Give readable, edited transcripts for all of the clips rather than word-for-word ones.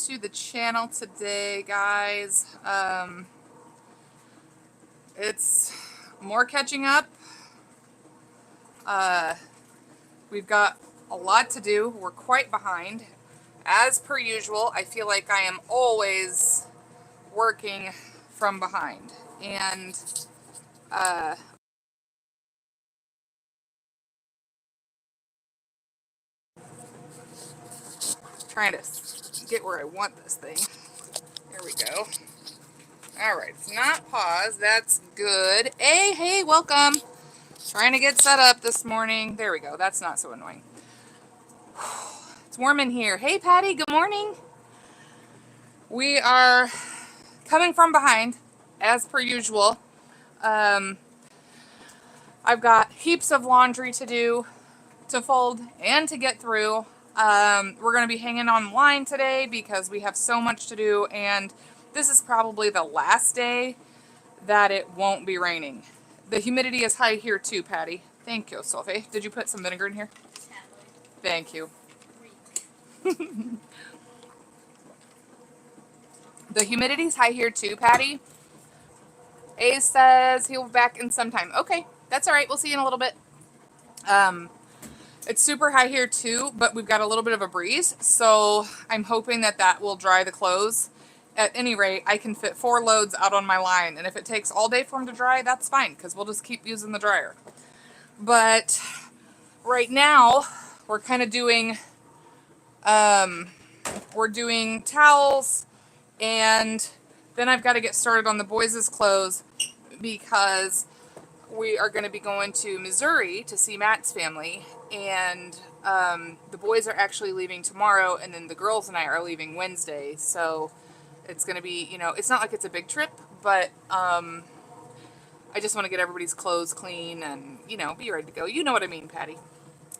to the channel today, guys. It's more catching up. We've got a lot to do. We're quite behind. As per usual, I feel like I am always working from behind. And trying to get where I want this thing. There we go. All right, it's not paused. That's good. Hey, welcome. Trying to get set up this morning. There we go. That's not so annoying. It's warm in here. Hey, Patty. Good morning. We are coming from behind, as per usual. I've got heaps of laundry to do, to fold, and to get through. We're going to be hanging online today because we have so much to do, and this is probably the last day that it won't be raining. The humidity is high here too, Patty. Thank you, Sophie. Did you put some vinegar in here? Thank you. The humidity's high here too, Patty. A says he'll be back in some time. Okay, that's all right. We'll see you in a little bit. It's super high here too, but we've got a little bit of a breeze, so I'm hoping that will dry the clothes. At any rate, I can fit 4 loads out on my line, and if it takes all day for them to dry, that's fine, because we'll just keep using the dryer. But right now, we're kind of doing, we're doing towels, and then I've got to get started on the boys' clothes because we are going to be going to Missouri to see Matt's family, and the boys are actually leaving tomorrow, and then the girls and I are leaving Wednesday, so it's going to be, it's not like it's a big trip, but I just want to get everybody's clothes clean and, be ready to go. You know what I mean, Patty.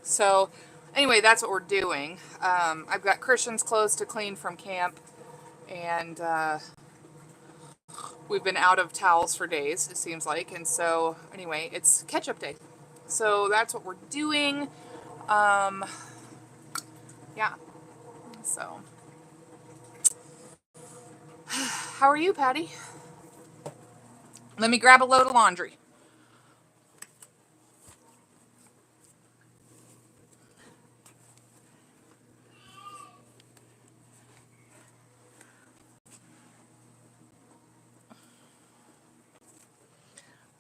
So anyway, that's what we're doing. I've got Christian's clothes to clean from camp, and we've been out of towels for days, it seems like. And so anyway, it's catch-up day. So that's what we're doing. Yeah. So how are you, Patty? Let me grab a load of laundry.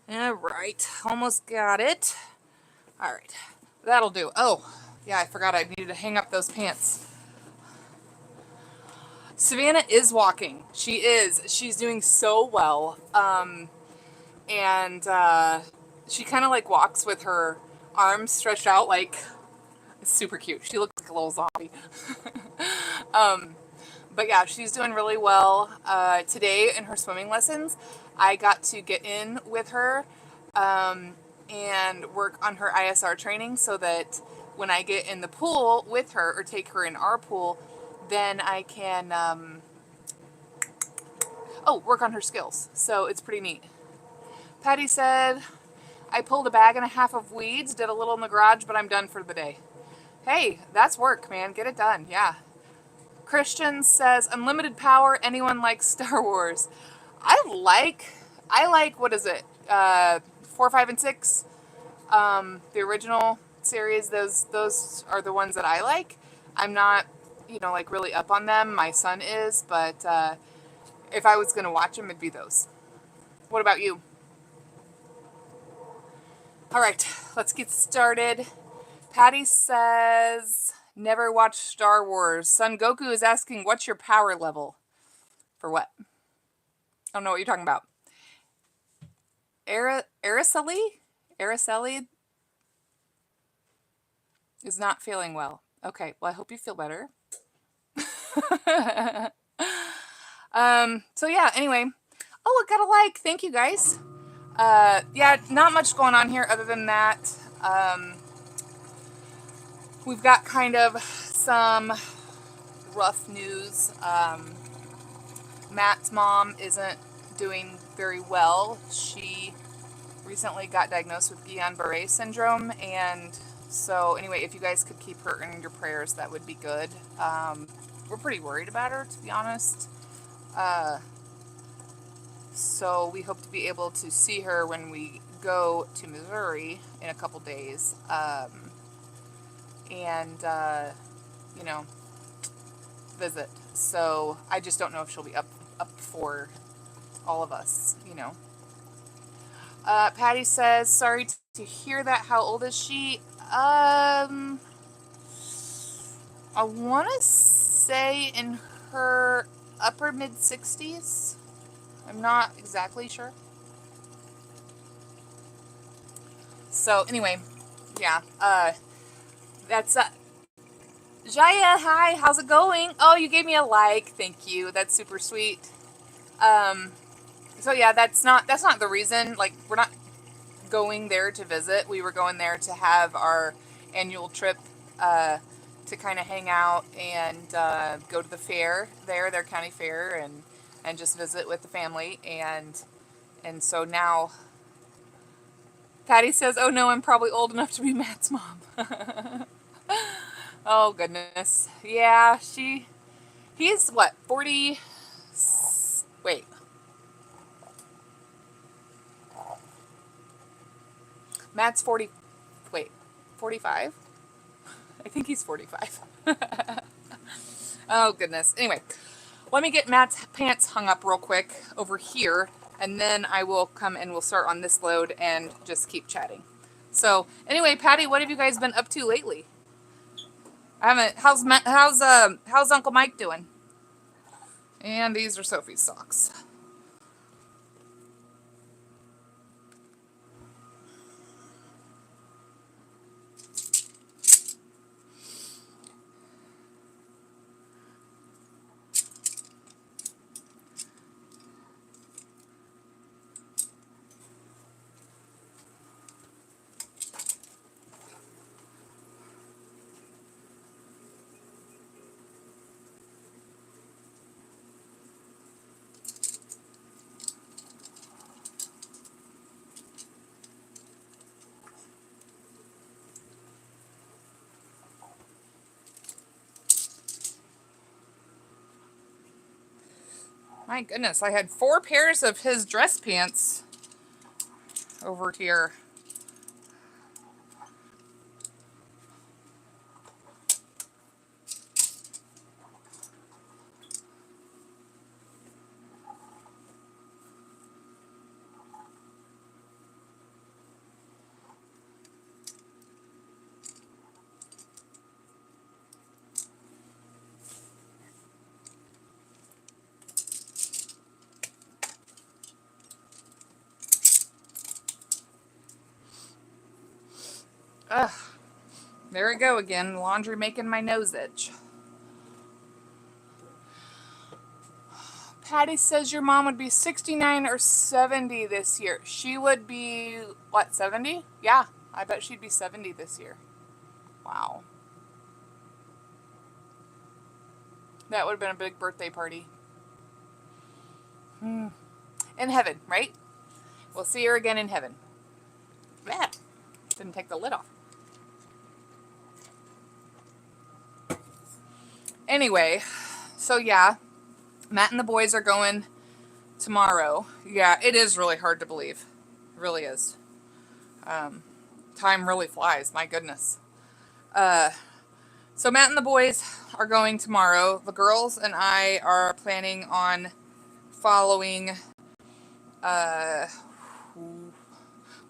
All right, almost got it. All right, that'll do. Oh, yeah, I forgot I needed to hang up those pants. Savannah is walking. She is. She's doing so well. And she kind of like walks with her arms stretched out, like it's super cute. She looks like a little zombie. But yeah, she's doing really well. Today in her swimming lessons, I got to get in with her and work on her ISR training so that when I get in the pool with her or take her in our pool, then I can work on her skills. So it's pretty neat. Patty said, I pulled a bag and a half of weeds, did a little in the garage, but I'm done for the day. Hey, that's work, man. Get it done. Yeah. Christian says, unlimited power. Anyone likes Star Wars? I like, what is it? 4, 5, and 6. The original series, those are the ones that I like. I'm not, like really up on them. My son is, but if I was going to watch them, it'd be those. What about you? All right, let's get started. Patty says, never watched Star Wars. Son Goku is asking, what's your power level? For what? I don't know what you're talking about. Araceli is not feeling well. Okay, well, I hope you feel better. So yeah, anyway. Oh, I got a like. Thank you, guys. Yeah, not much going on here other than that. We've got kind of some rough news. Matt's mom isn't doing very well. She recently got diagnosed with Guillain-Barré syndrome, and so anyway, if you guys could keep her in your prayers, that would be good. pretty worried about her, to be honest. Uh, so we hope to be able to see her when we go to Missouri in a couple days. And you know, visit. So I just don't know if she'll be up for all of us, you know. Patty says, sorry to hear that. How old is she? I want to say in her upper mid 60s. I'm not exactly sure. So anyway, yeah. That's Jaya. Hi, how's it going? Oh, you gave me a like. Thank you. That's super sweet. So yeah, that's not the reason. Like, we're not going there to visit. We were going there to have our annual trip to kind of hang out and go to the fair there, their county fair, and just visit with the family. And so now Patty says, "Oh no, I'm probably old enough to be Matt's mom." Oh goodness, yeah, he's what, 40? Wait, Matt's 40. Wait, 45? I think he's 45. Oh goodness. Anyway, let me get Matt's pants hung up real quick over here, and then I will come and we'll start on this load and just keep chatting. So anyway, Patty, what have you guys been up to lately? I haven't. How's Uncle Mike doing? And these are Sophie's socks. My goodness, I had 4 pairs of his dress pants over here. Ugh, there we go again. Laundry making my nose itch. Patty says your mom would be 69 or 70 this year. She would be, what, 70? Yeah, I bet she'd be 70 this year. Wow. That would have been a big birthday party. In heaven, right? We'll see her again in heaven. Yeah, didn't take the lid off. Anyway, so yeah, Matt and the boys are going tomorrow. Yeah, it is really hard to believe. It really is. Time really flies, my goodness. So Matt and the boys are going tomorrow. The girls and I are planning on following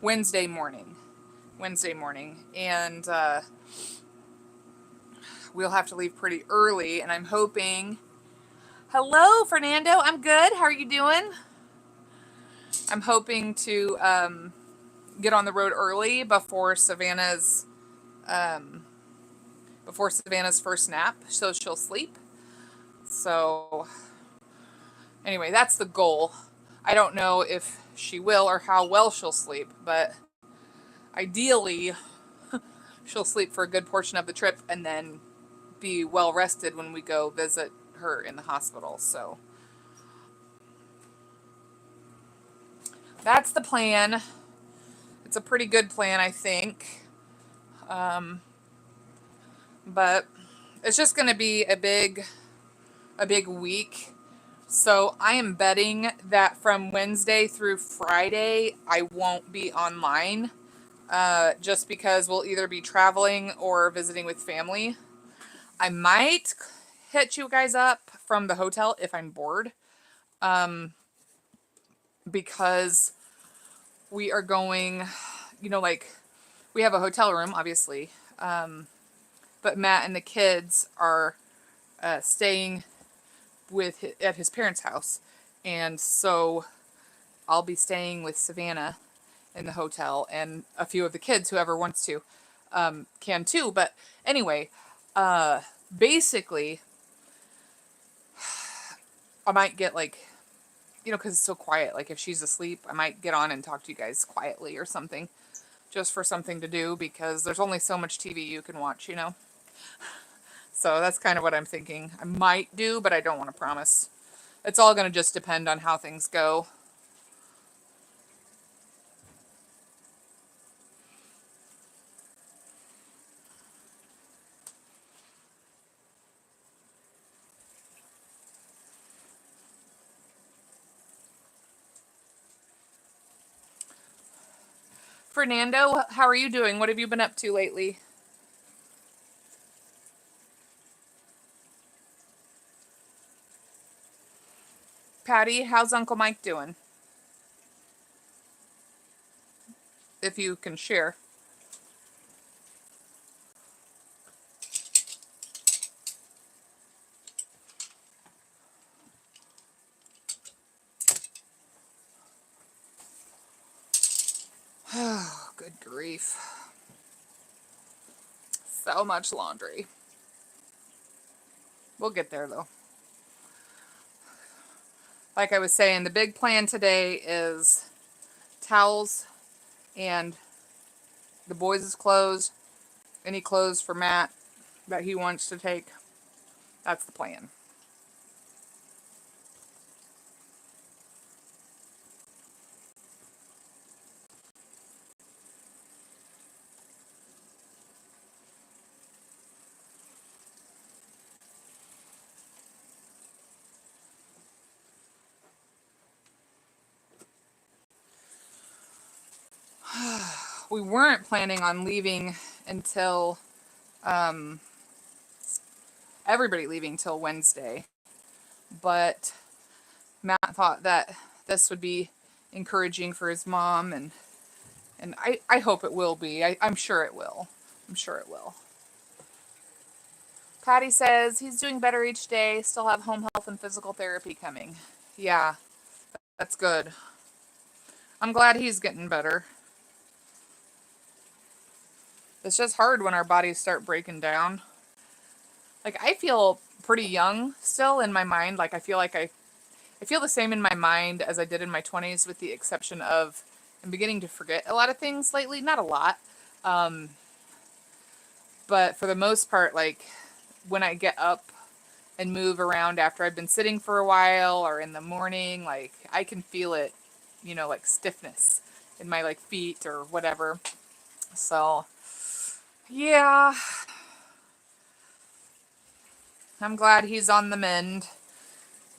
Wednesday morning. And we'll have to leave pretty early, and I'm hoping... Hello, Fernando. I'm good. How are you doing? I'm hoping to get on the road early before Savannah's first nap, so she'll sleep. So anyway, that's the goal. I don't know if she will or how well she'll sleep, but ideally she'll sleep for a good portion of the trip and then be well rested when we go visit her in the hospital. So that's the plan. It's a pretty good plan, I think. But it's just going to be a big a big week. So I am betting that from Wednesday through Friday, I won't be online, just because we'll either be traveling or visiting with family. I might hit you guys up from the hotel if I'm bored, because we are going, like, we have a hotel room, obviously, but Matt and the kids are staying at his parents' house, and so I'll be staying with Savannah in the hotel, and a few of the kids, whoever wants to, can too. But anyway, basically, I might get like, because it's so quiet. Like if she's asleep, I might get on and talk to you guys quietly or something, just for something to do, because there's only so much TV you can watch. So that's kind of what I'm thinking. I might do, but I don't want to promise. It's all going to just depend on how things go. Fernando, how are you doing? What have you been up to lately? Patty, how's Uncle Mike doing? If you can share. Oh, good grief. So much laundry. We'll get there though. Like I was saying, the big plan today is towels and the boys' clothes, any clothes for Matt that he wants to take. That's the plan. We weren't planning on leaving until everybody leaving till Wednesday, but Matt thought that this would be encouraging for his mom, and I hope it will be. I'm sure it will. I'm sure it will. Patty says he's doing better each day, still have home health and physical therapy coming. Yeah, that's good. I'm glad he's getting better. It's just hard when our bodies start breaking down. Like I feel pretty young still in my mind. Like I feel the same in my mind as I did in my 20s, with the exception of I'm beginning to forget a lot of things lately. Not a lot, but for the most part, like when I get up and move around after I've been sitting for a while or in the morning, like I can feel it, like stiffness in my like feet or whatever. So, yeah, I'm glad he's on the mend.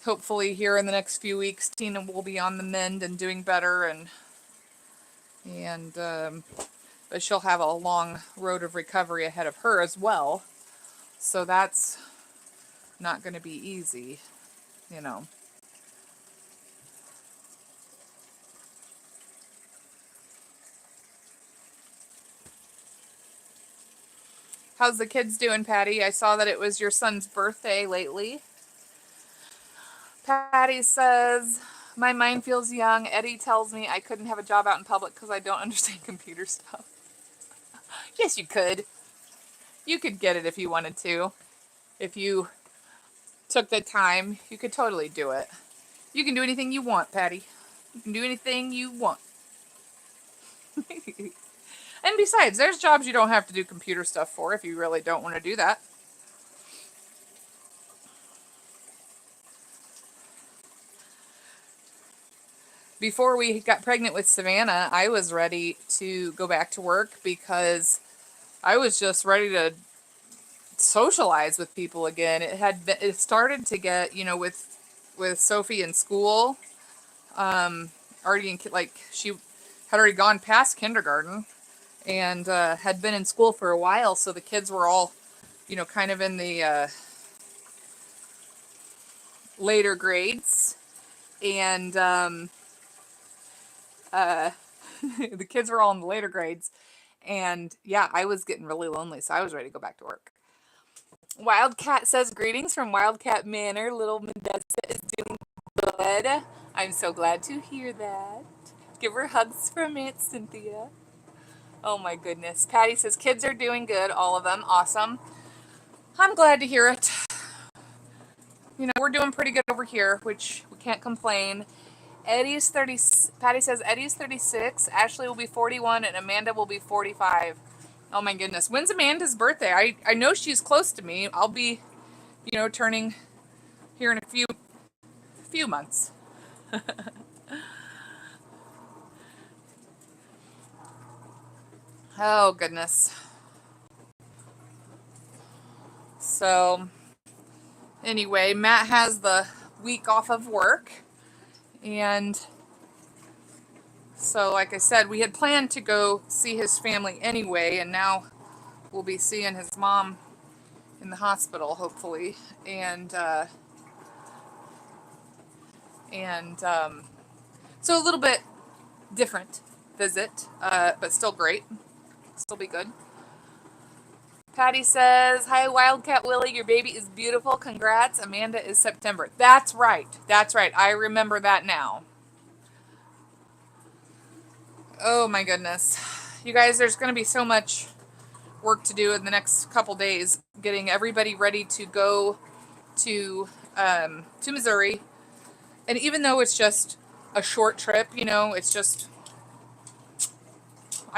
Hopefully here in the next few weeks Tina will be on the mend and doing better, and but she'll have a long road of recovery ahead of her as well. So that's not going to be easy, you know. How's the kids doing, Patty? I saw that it was your son's birthday lately. Patty says, my mind feels young. Eddie tells me I couldn't have a job out in public because I don't understand computer stuff. Yes, you could. You could get it if you wanted to. If you took the time, you could totally do it. You can do anything you want, Patty. You can do anything you want. And besides, there's jobs you don't have to do computer stuff for if you really don't want to do that. Before we got pregnant with Savannah, I was ready to go back to work because I was just ready socialize with people again. It started to get, with Sophie in school, already like she had already gone past kindergarten and had been in school for a while, so the kids were all, kind of in the later grades, and the kids were all in the later grades, and yeah, I was getting really lonely, so I was ready to go back to work. Wildcat says, greetings from Wildcat Manor. Little Modesta is doing good. I'm so glad to hear that. Give her hugs from Aunt Cynthia. Oh my goodness. Patty says, kids are doing good, all of them. Awesome. I'm glad to hear it. We're doing pretty good over here, which we can't complain. Eddie's 30. Patty says, Eddie's 36, Ashley will be 41, and Amanda will be 45. Oh my goodness. When's Amanda's birthday? I know she's close to me. I'll be, turning here in a few months. Oh goodness. So anyway, Matt has the week off of work, and so like I said, we had planned to go see his family anyway, and now we'll be seeing his mom in the hospital, hopefully, and so a little bit different visit, but still great. Still be good. Patty says, hi, Wildcat Willie. Your baby is beautiful. Congrats. Amanda is September. That's right. That's right. I remember that now. Oh, my goodness. You guys, there's going to be so much work to do in the next couple days, getting everybody ready to go to Missouri. And even though it's just a short trip, it's just,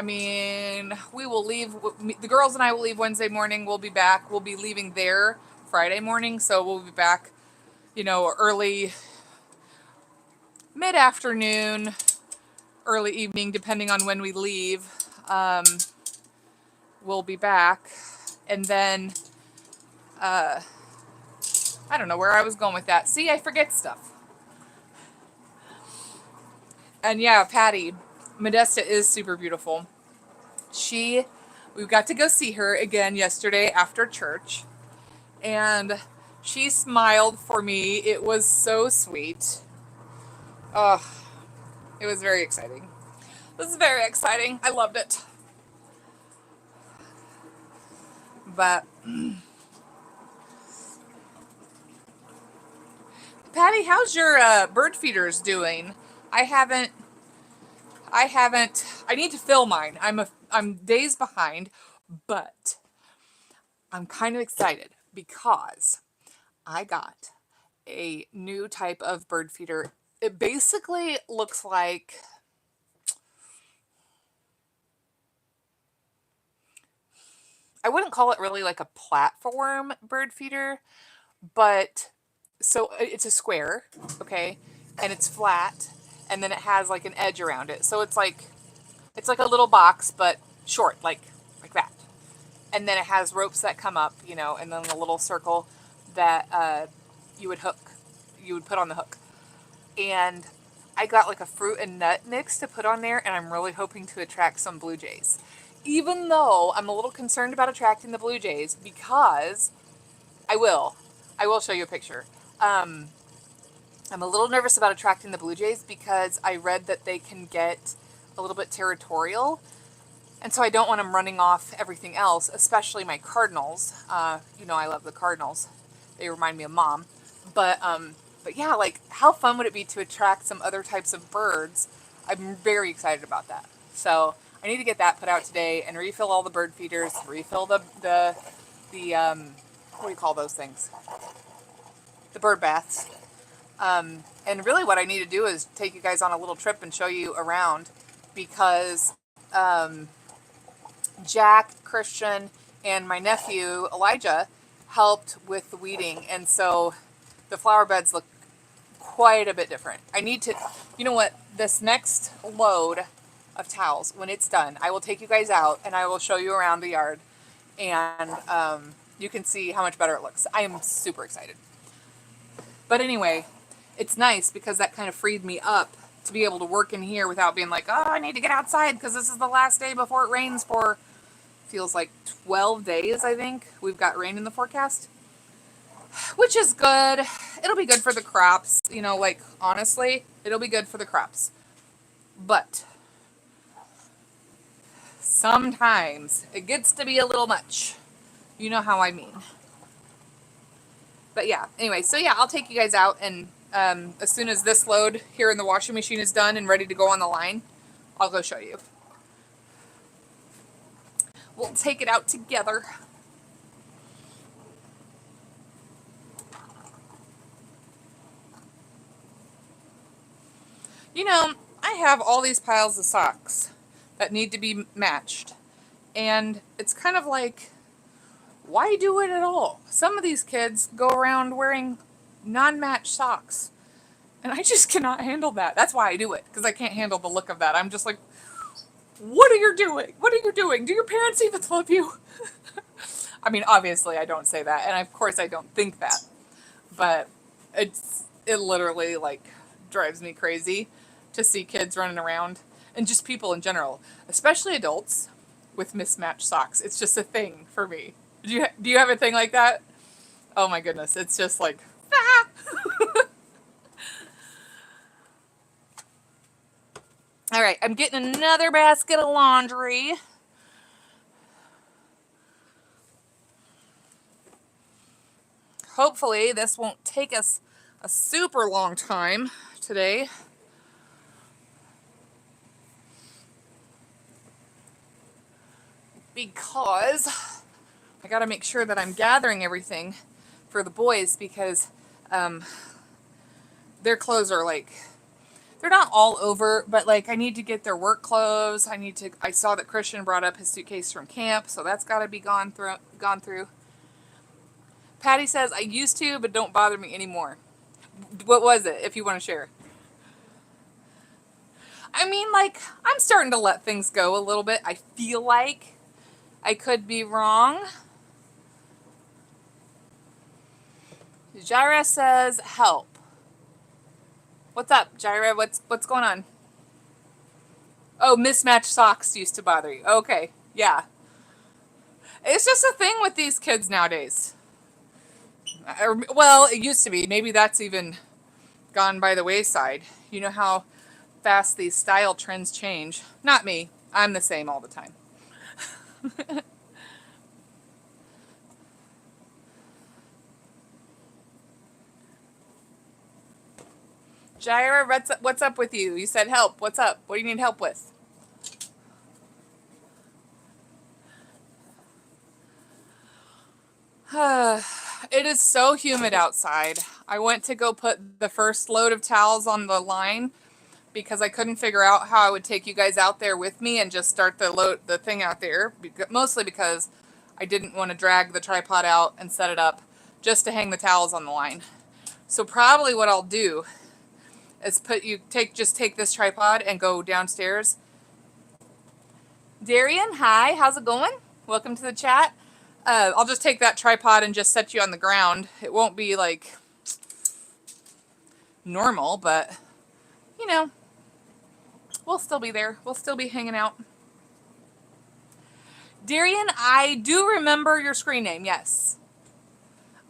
we will leave, the girls and I will leave Wednesday morning. We'll be back. We'll be leaving there Friday morning. So we'll be back, early, mid-afternoon, early evening, depending on when we leave. We'll be back. And then, I don't know where I was going with that. See, I forget stuff. And yeah, Patty, Modesta is super beautiful. We got to go see her again yesterday after church, and she smiled for me. It was so sweet. Oh, it was very exciting. This is very exciting. I loved it. But Patty, how's your bird feeders doing? I need to fill mine. I'm days behind, but I'm kind of excited because I got a new type of bird feeder. It basically looks like, I wouldn't call it really like a platform bird feeder, but so it's a square, okay, and it's flat, and then it has like an edge around it. So it's like a little box, but short, like that. And then it has ropes that come up, and then a little circle that you would put on the hook. And I got like a fruit and nut mix to put on there, and I'm really hoping to attract some blue jays. Even though I'm a little concerned about attracting the blue jays, because I will show you a picture. I'm a little nervous about attracting the blue jays because I read that they can get a little bit territorial. And so I don't want them running off everything else, especially my cardinals. I love the cardinals. They remind me of Mom. But yeah, like, how fun would it be to attract some other types of birds? I'm very excited about that. So I need to get that put out today and refill all the bird feeders, refill the what do you call those things? The bird baths. And really what I need to do is take you guys on a little trip and show you around, because Jack, Christian, and my nephew, Elijah, helped with the weeding. And so the flower beds look quite a bit different. I need to, this next load of towels, when it's done, I will take you guys out and I will show you around the yard. And you can see how much better it looks. I am super excited. But anyway, it's nice because that kind of freed me up to be able to work in here without being like, oh, I need to get outside because this is the last day before it rains for, feels like 12 days, I think. We've got rain in the forecast, which is good. It'll be good for the crops. You know, like, honestly, it'll be good for the crops. But sometimes it gets to be a little much. You know how I mean. But yeah, anyway, so yeah, I'll take you guys out, and as soon as this load here in the washing machine is done and ready to go on the line, I'll go show you. We'll take it out together. You know, I have all these piles of socks that need to be matched, and it's kind of like, why do it at all? Some of these kids go around wearing non-matched socks, and I just cannot handle that. That's why I do it, because I can't handle the look of that. I'm just like, what are you doing? What are you doing? Do your parents even love you? I mean, obviously I don't say that, and of course I don't think that, but it literally like drives me crazy to see kids running around, and just people in general, especially adults with mismatched socks. It's just a thing for me. Do you have a thing like that? Oh my goodness, it's just like, ah! All right, I'm getting another basket of laundry. Hopefully this won't take us a super long time today. Because I got to make sure that I'm gathering everything for the boys, because their clothes are like, they're not all over, but like I need to get their work clothes. I saw that Christian brought up his suitcase from camp, so that's got to be gone through. Patty says, I used to, but don't bother me anymore. What was it, if you want to share? I mean, like, I'm starting to let things go a little bit. I feel like I could be wrong. Jaira says, help. What's up, Jaira? What's going on? Oh, mismatched socks used to bother you. Okay, yeah. It's just a thing with these kids nowadays. Well, it used to be. Maybe that's even gone by the wayside. You know how fast these style trends change. Not me. I'm the same all the time. Jaira, what's up with you? You said help. What's up? What do you need help with? It is so humid outside. I went to go put the first load of towels on the line because I couldn't figure out how I would take you guys out there with me and just start the thing out there. Mostly because I didn't want to drag the tripod out and set it up just to hang the towels on the line. So probably what I'll do is just take this tripod and go downstairs. Darian, hi, how's it going? Welcome to the chat. I'll just take that tripod and just set you on the ground. It won't be like normal, but you know, we'll still be there. We'll still be hanging out. Darian, I do remember your screen name, yes.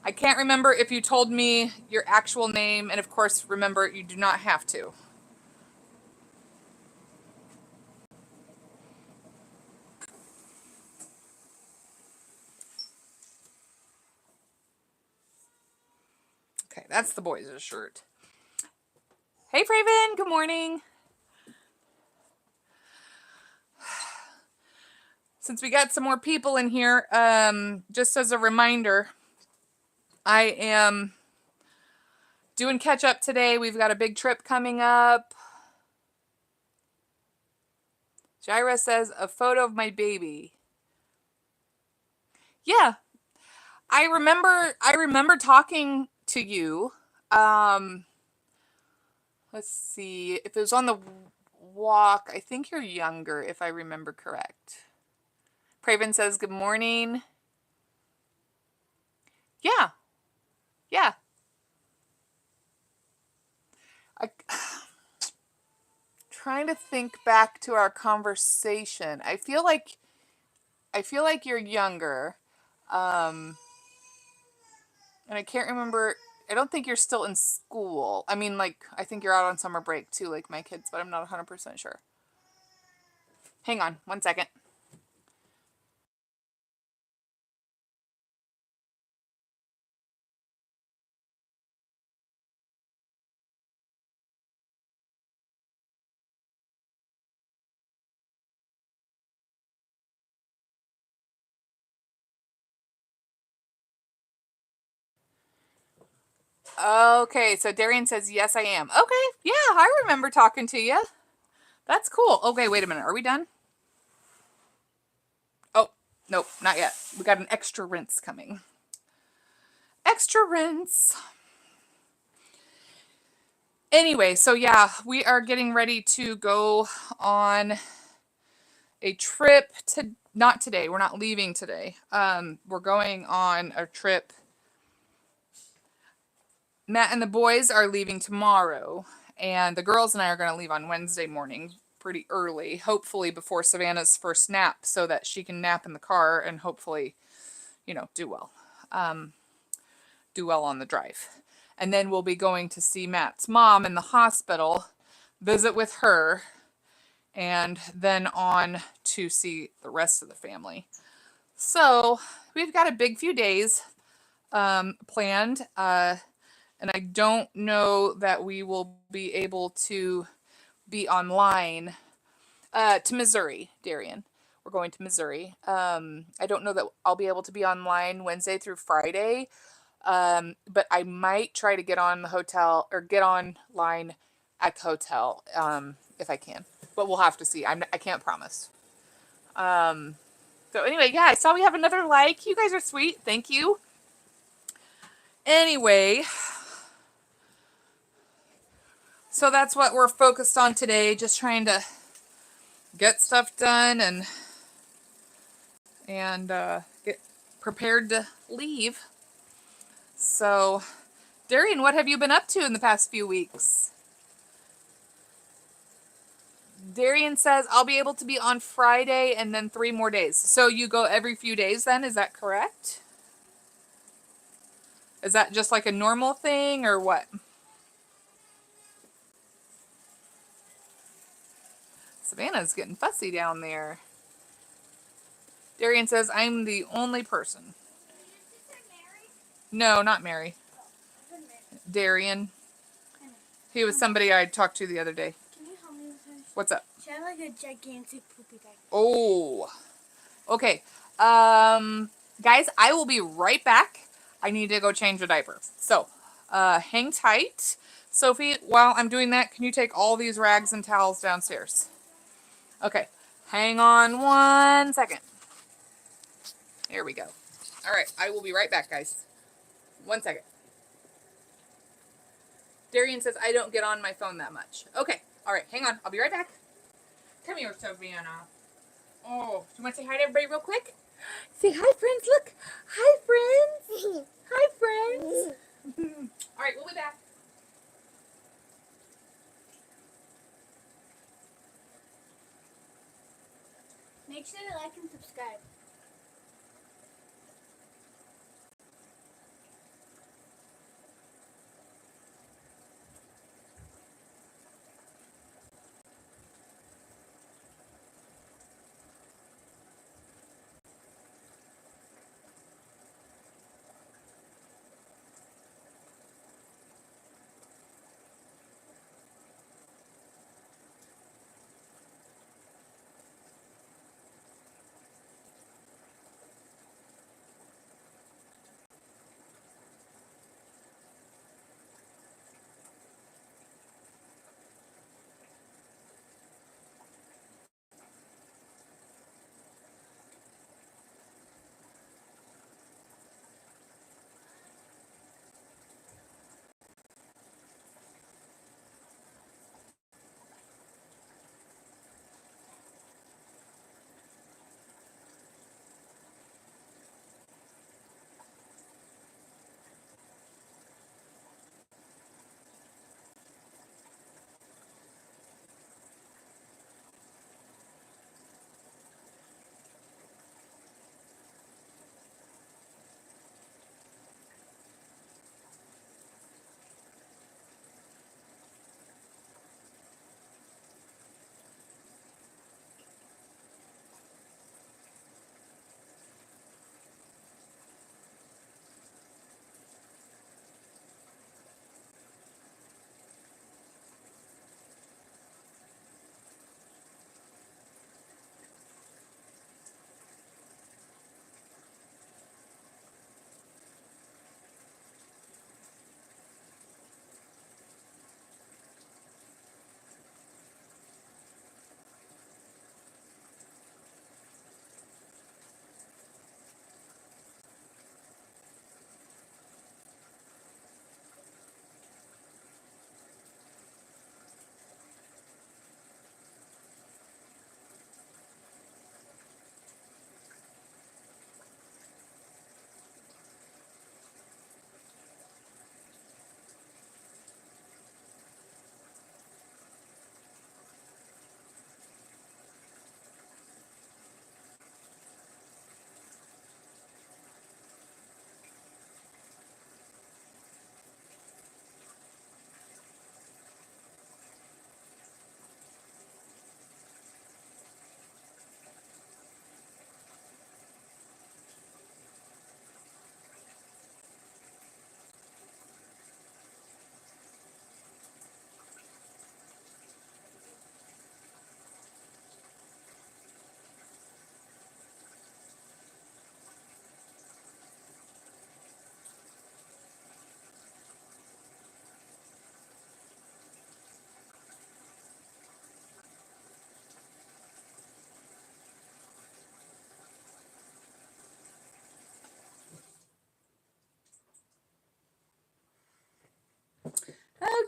I can't remember if you told me your actual name, and of course, remember, you do not have to. Okay, that's the boys' shirt. Hey, Fraven, good morning. Since we got some more people in here, just as a reminder, I am doing catch up today. We've got a big trip coming up. Jaira says, a photo of my baby. Yeah, I remember talking to you. Let's see, if it was on the walk, I think you're younger, if I remember correct. Craven says, good morning. Yeah. Yeah. I trying to think back to our conversation. I feel like you're younger. Um and I can't remember. I don't think you're still in school. I mean, like, I think you're out on summer break too, like my kids, but I'm not 100% sure. Hang on 1 second. Okay, so Darian says, yes, I am. Okay, yeah, I remember talking to you. That's cool. Okay, wait a minute. Are we done? Oh, nope, not yet. We got an extra rinse coming. Extra rinse. Anyway, so yeah, we are getting ready to go on a trip to, not today. We're not leaving today. We're going on a trip. Matt and the boys are leaving tomorrow, and the girls and I are going to leave on Wednesday morning pretty early, hopefully before Savannah's first nap, so that she can nap in the car and hopefully, do well. Do well on the drive. And then we'll be going to see Matt's mom in the hospital, visit with her, and then on to see the rest of the family. So we've got a big few days planned. And I don't know that we will be able to be online to Missouri, Darian. We're going to Missouri. I don't know that I'll be able to be online Wednesday through Friday, but I might try to get on the hotel or get online at the hotel if I can. But we'll have to see. I can't promise. So anyway, yeah, I saw we have another like. You guys are sweet. Thank you. Anyway, so that's what we're focused on today. Just trying to get stuff done and get prepared to leave. So, Darian, what have you been up to in the past few weeks? Darian says, I'll be able to be on Friday and then 3 more days. So you go every few days then, is that correct? Is that just like a normal thing or what? Savannah's getting fussy down there. Darian says, I'm the only person. No, not Mary. Darian. He was somebody I talked to the other day. Can you help me with this? What's up? She had like a gigantic poopy diaper. Oh. Okay. Guys, I will be right back. I need to go change a diaper. So, hang tight. Sophie, while I'm doing that, can you take all these rags and towels downstairs? Okay. Hang on 1 second. Here we go. All right. I will be right back, guys. 1 second. Darian says I don't get on my phone that much. Okay. All right. Hang on. I'll be right back. Come here, Savannah. Oh, do you want to say hi to everybody real quick? Say hi, friends. Look. Hi, friends. Hi, friends. All right. We'll be back. Make sure to like and subscribe.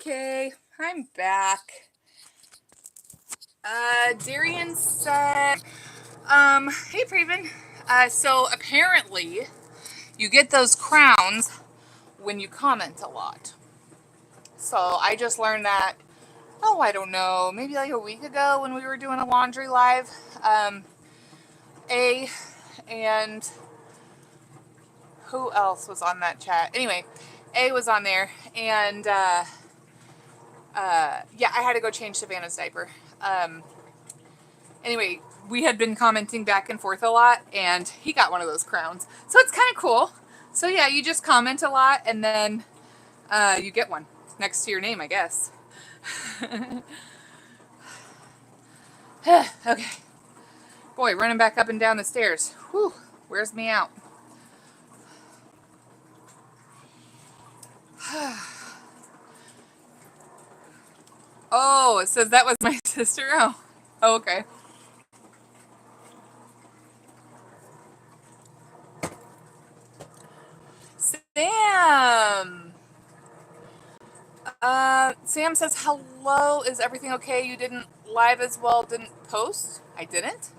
Okay, I'm back. Darian said, hey Praven. So apparently you get those crowns when you comment a lot. So I just learned that, oh, I don't know, maybe like a week ago when we were doing a laundry live. And who else was on that chat? Anyway, A was on there, and yeah, I had to go change Savannah's diaper. Anyway, we had been commenting back and forth a lot, and he got one of those crowns. So it's kind of cool. So yeah, you just comment a lot, and then you get one next to your name, I guess. Okay. Boy, running back up and down the stairs. Whew, wears me out. Oh, it says that was my sister. Oh, okay. Sam. Sam says, hello, is everything okay? You didn't live as well, didn't post? I didn't?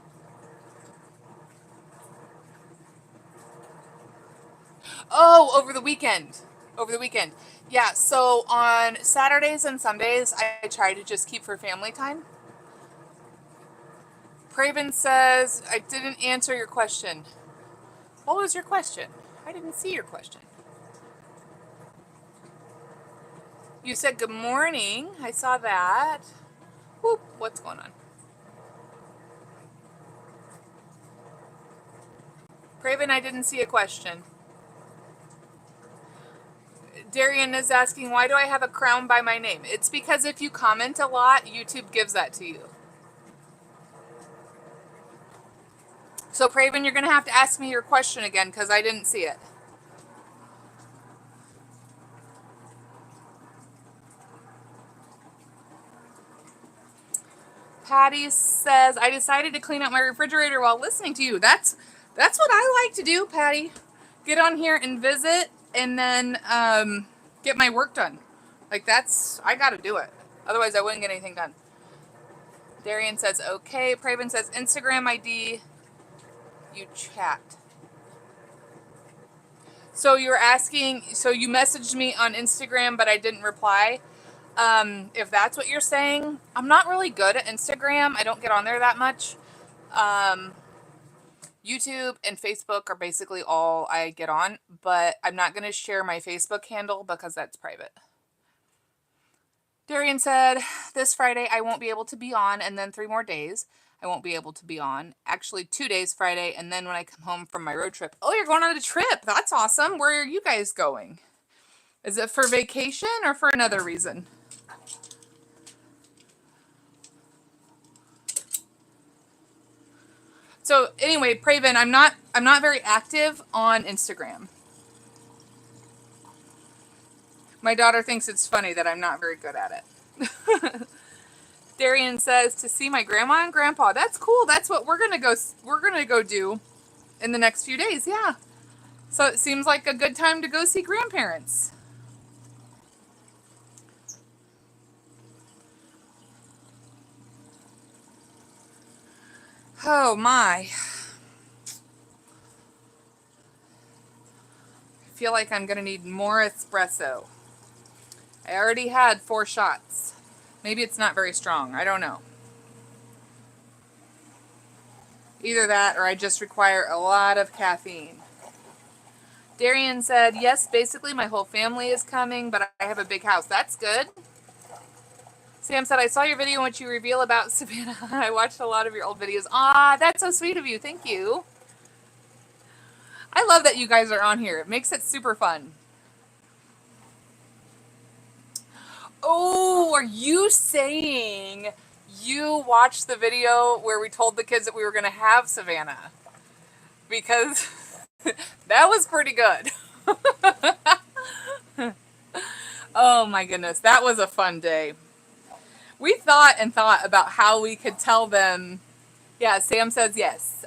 Oh, over the weekend. Over the weekend. Yeah, so on Saturdays and Sundays, I try to just keep for family time. Craven says, I didn't answer your question. What was your question? I didn't see your question. You said good morning. I saw that. Whoop, what's going on? Craven, I didn't see a question. Darian is asking, why do I have a crown by my name? It's because if you comment a lot, YouTube gives that to you. So, Craven, you're going to have to ask me your question again because I didn't see it. Patty says, I decided to clean out my refrigerator while listening to you. That's what I like to do, Patty. Get on here and visit and then get my work done. Like, I got to do it. Otherwise, I wouldn't get anything done. Darian says, okay. Praven says, Instagram ID, you chat. So you're asking, so you messaged me on Instagram, but I didn't reply. If that's what you're saying, I'm not really good at Instagram. I don't get on there that much. YouTube and Facebook are basically all I get on, but I'm not going to share my Facebook handle because that's private. Darian said, this Friday I won't be able to be on, and then 3 more days I won't be able to be on. Actually, 2 days Friday, and then when I come home from my road trip. Oh, you're going on a trip. That's awesome. Where are you guys going? Is it for vacation or for another reason? So anyway, Praven, I'm not very active on Instagram. My daughter thinks it's funny that I'm not very good at it. Darian says to see my grandma and grandpa. That's cool. That's what we're gonna go do in the next few days. Yeah. So it seems like a good time to go see grandparents. Oh my. I feel like I'm gonna need more espresso. I already had 4 shots. Maybe it's not very strong. I don't know. Either that or I just require a lot of caffeine. Darian said, yes, basically my whole family is coming, but I have a big house. That's good. Sam said, I saw your video in which you reveal about Savannah. I watched a lot of your old videos. Ah, that's so sweet of you. Thank you. I love that you guys are on here. It makes it super fun. Oh, are you saying you watched the video where we told the kids that we were going to have Savannah? Because that was pretty good. Oh my goodness, that was a fun day. We thought about how we could tell them. Yeah, Sam says yes.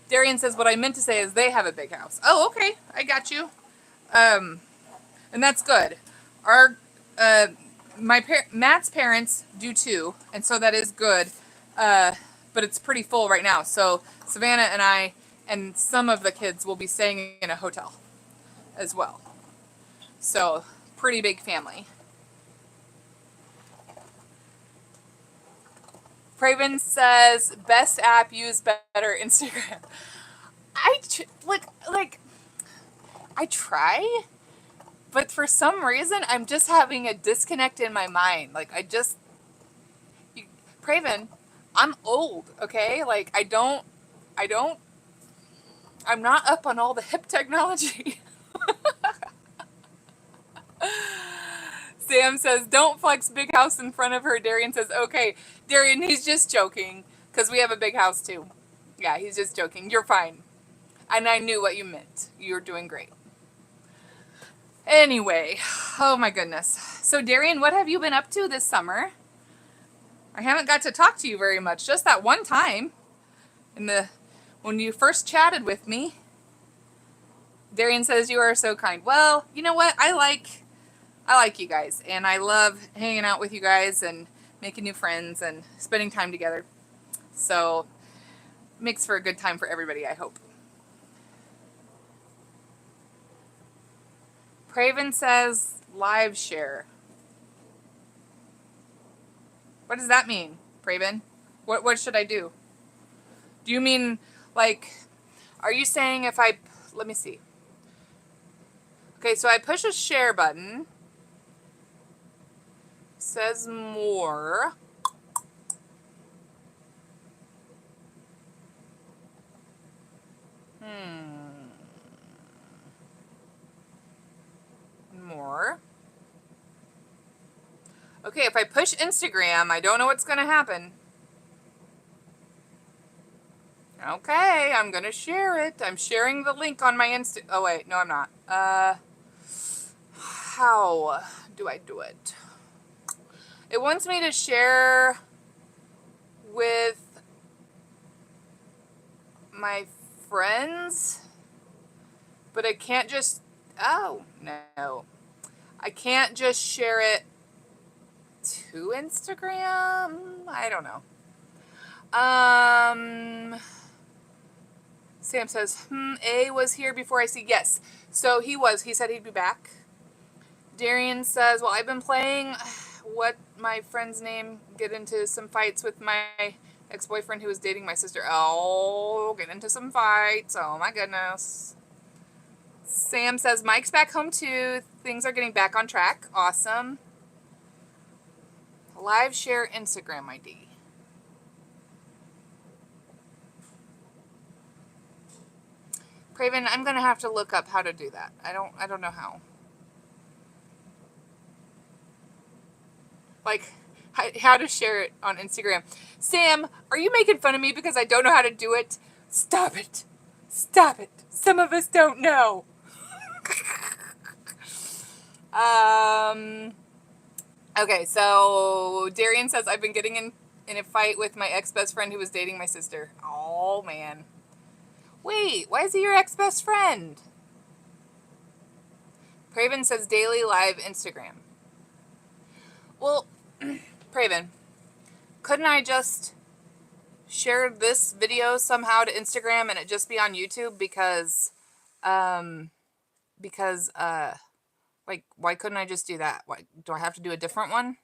Darian says, what I meant to say is they have a big house. Oh, okay, I got you. And that's good. Matt's parents do too, and so that is good. But it's pretty full right now. So Savannah and I and some of the kids will be staying in a hotel as well. So pretty big family. Craven says best app use better Instagram. Like I try, but for some reason I'm just having a disconnect in my mind. Like Craven, I'm old, okay? Like I'm not up on all the hip technology. Sam says, don't flex big house in front of her. Darian says, okay. Darian, he's just joking because we have a big house too. Yeah, he's just joking. You're fine. And I knew what you meant. You're doing great. Anyway, oh my goodness. So Darian, what have you been up to this summer? I haven't got to talk to you very much. Just that one time when you first chatted with me. Darian says, you are so kind. Well, you know what? I like you guys, and I love hanging out with you guys and making new friends and spending time together. So makes for a good time for everybody, I hope. Craven says live share. What does that mean, Craven? What should I do? Do you mean, like, are you saying let me see. Okay, so I push a share button. Says more. More. Okay, if I push Instagram, I don't know what's going to happen. Okay, I'm going to share it. I'm sharing the link on my Oh, wait. No, I'm not. How do I do it? It wants me to share with my friends, but I can't just... Oh, no. I can't just share it to Instagram? I don't know. Sam says, A was here before I see. Yes. So he was. He said he'd be back. Darian says, well, I've been playing my friend's name, get into some fights with my ex-boyfriend who was dating my sister. Oh, get into some fights. Oh my goodness. Sam says, Mike's back home too. Things are getting back on track. Awesome. Live share Instagram ID. Craven, I'm going to have to look up how to do that. I don't know how. Like, how to share it on Instagram. Sam, are you making fun of me because I don't know how to do it? Stop it. Stop it. Some of us don't know. Okay, so Darian says, I've been getting in a fight with my ex-best friend who was dating my sister. Oh, man. Wait, why is he your ex-best friend? Craven says daily live Instagram. Well, Craven, couldn't I just share this video somehow to Instagram and it just be on YouTube because like, why couldn't I just do that? Why do I have to do a different one?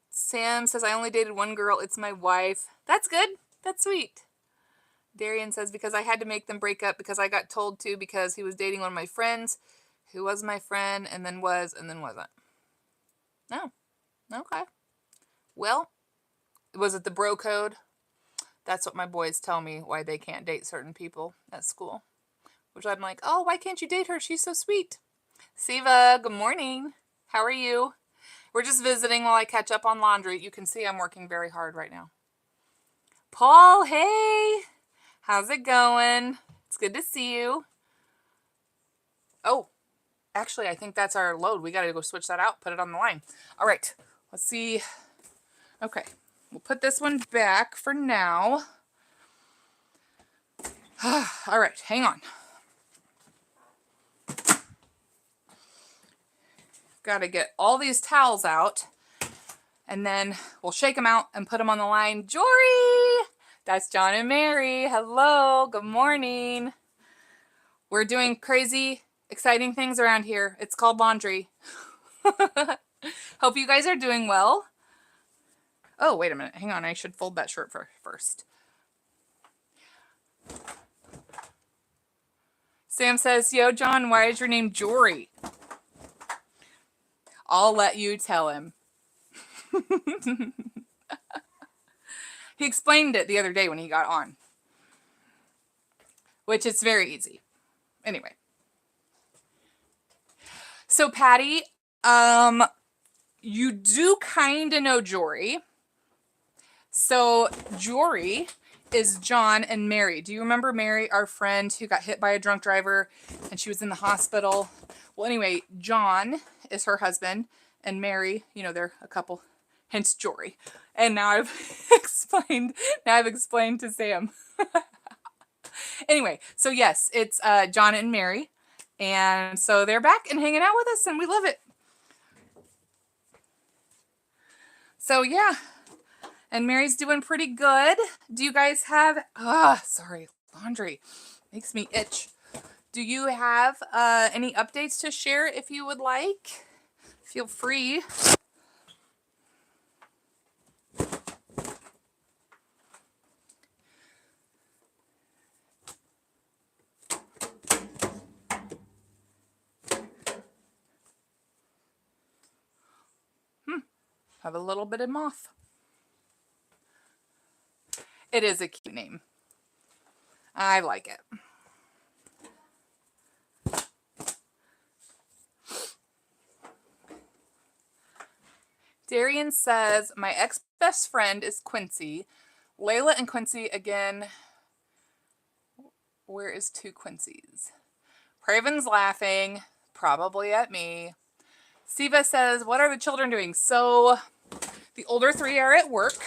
Sam says, I only dated one girl. It's my wife. That's good. That's sweet. Darian says, because I had to make them break up because I got told to because he was dating one of my friends who was my friend and then was and then wasn't. No. Okay. Well, was it the bro code? That's what my boys tell me why they can't date certain people at school. Which I'm like, oh, why can't you date her? She's so sweet. Siva, good morning. How are you? We're just visiting while I catch up on laundry. You can see I'm working very hard right now. Paul, hey. How's it going? It's good to see you. Oh, actually, I think that's our load. We got to go switch that out, put it on the line. All right, let's see. Okay, we'll put this one back for now. All right, hang on. got to get all these towels out, and then we'll shake them out and put them on the line. Jory! That's John and Mary. Hello. Good morning. We're doing crazy, exciting things around here. It's called laundry. Hope you guys are doing well. Oh, wait a minute. Hang on. I should fold that shirt first. Sam says, yo, John, why is your name Jory? I'll let you tell him. He explained it the other day when he got on, which it's very easy. Anyway. So, Patty, you do kind of know Jory. So, Jory is John and Mary. Do you remember Mary, our friend who got hit by a drunk driver and she was in the hospital? Well, anyway, John is her husband and Mary, you know, they're a couple, hence Jory. And now I've explained to Sam. Anyway, so yes, it's John and Mary. And so they're back and hanging out with us and we love it. So yeah. And Mary's doing pretty good. Do you guys have, sorry, laundry makes me itch. Do you have any updates to share if you would like? Feel free. Have a little bit of moth. It is a cute name. I like it. Darian says, my ex-best friend is Quincy. Layla and Quincy again. Where is two Quincy's? Craven's laughing, probably at me. Siva says, what are the children doing? So the older three are at work.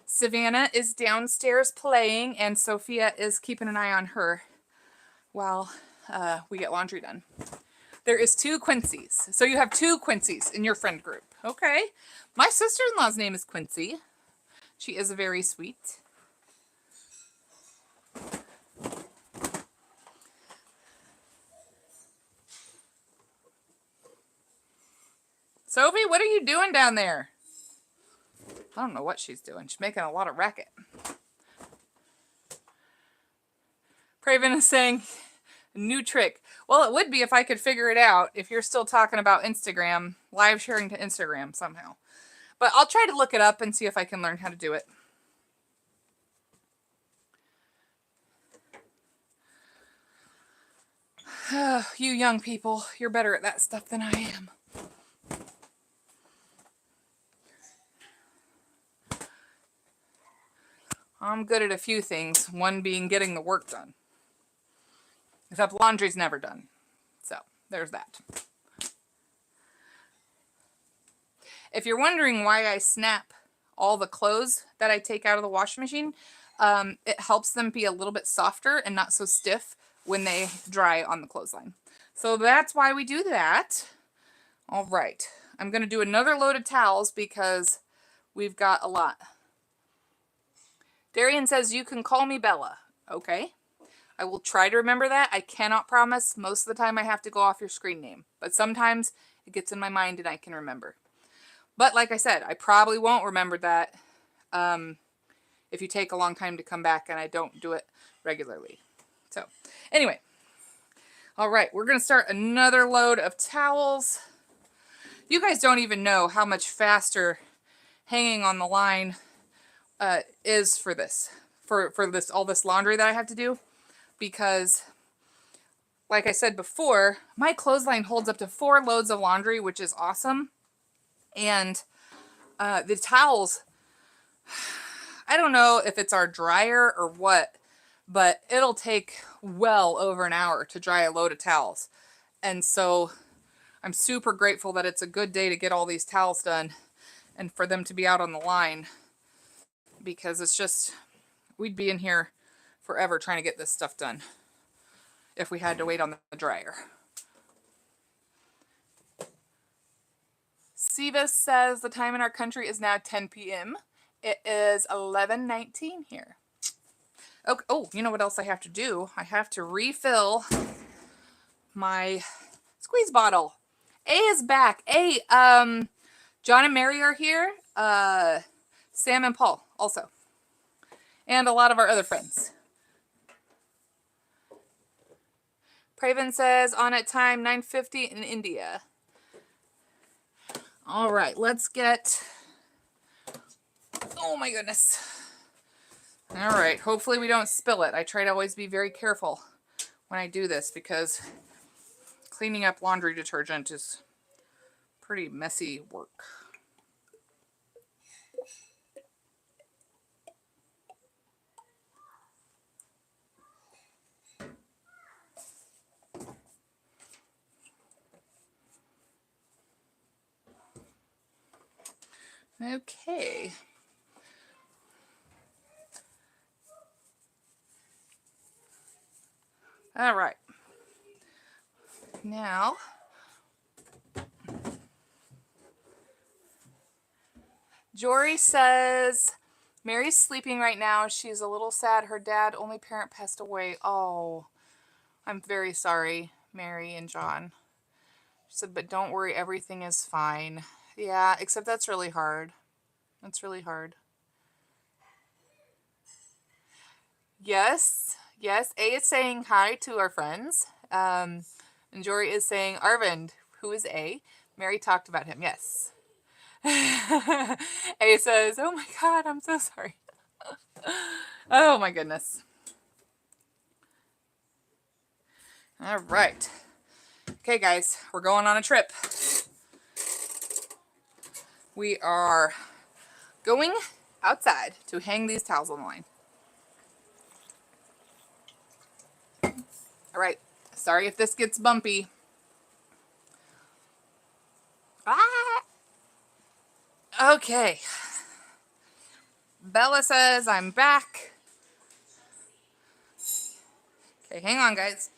Savannah is downstairs playing, and Sophia is keeping an eye on her while we get laundry done. There is two Quincy's. So you have two Quincy's in your friend group. Okay. My sister-in-law's name is Quincy. She is very sweet. Sophie, what are you doing down there? I don't know what she's doing. She's making a lot of racket. Craven is saying, new trick. Well, it would be if I could figure it out, if you're still talking about Instagram, live sharing to Instagram somehow. But I'll try to look it up and see if I can learn how to do it. You young people, you're better at that stuff than I am. I'm good at a few things, one being getting the work done. Except laundry's never done. So, there's that. If you're wondering why I snap all the clothes that I take out of the washing machine, it helps them be a little bit softer and not so stiff when they dry on the clothesline. So that's why we do that. All right. I'm going to do another load of towels because we've got a lot. Darian says, you can call me Bella. Okay. I will try to remember that. I cannot promise. Most of the time I have to go off your screen name. But sometimes it gets in my mind and I can remember. But like I said, I probably won't remember that if you take a long time to come back and I don't do it regularly. So anyway. All right. We're going to start another load of towels. You guys don't even know how much faster hanging on the line is for this. For this all this laundry that I have to do. Because, like I said before, my clothesline holds up to 4 loads of laundry, which is awesome. And the towels, I don't know if it's our dryer or what, but it'll take well over an hour to dry a load of towels. And so I'm super grateful that it's a good day to get all these towels done and for them to be out on the line. Because it's just, we'd be in here forever trying to get this stuff done if we had to wait on the dryer. Siva says the time in our country is now 10 p.m. It is 11:19 here. Okay. Oh, you know what else I have to do? I have to refill my squeeze bottle. A is back. John and Mary are here. Sam and Paul also. And a lot of our other friends. Praven says on at time 9:50 in India. All right, let's get... Oh my goodness. All right, hopefully we don't spill it. I try to always be very careful when I do this because cleaning up laundry detergent is pretty messy work. Okay. All right. Now, Jory says Mary's sleeping right now. She's a little sad. Her dad, only parent, passed away. Oh, I'm very sorry, Mary and John. She said, but don't worry, everything is fine. Yeah, except that's really hard. That's really hard. Yes, yes. A is saying hi to our friends. And Jory is saying Arvind, who is A. Mary talked about him. Yes. A says, oh my God, I'm so sorry. Oh my goodness. All right. Okay, guys, we're going on a trip. We are going outside to hang these towels on the line. All right. Sorry if this gets bumpy. Okay. Bella says I'm back. Okay, hang on, guys.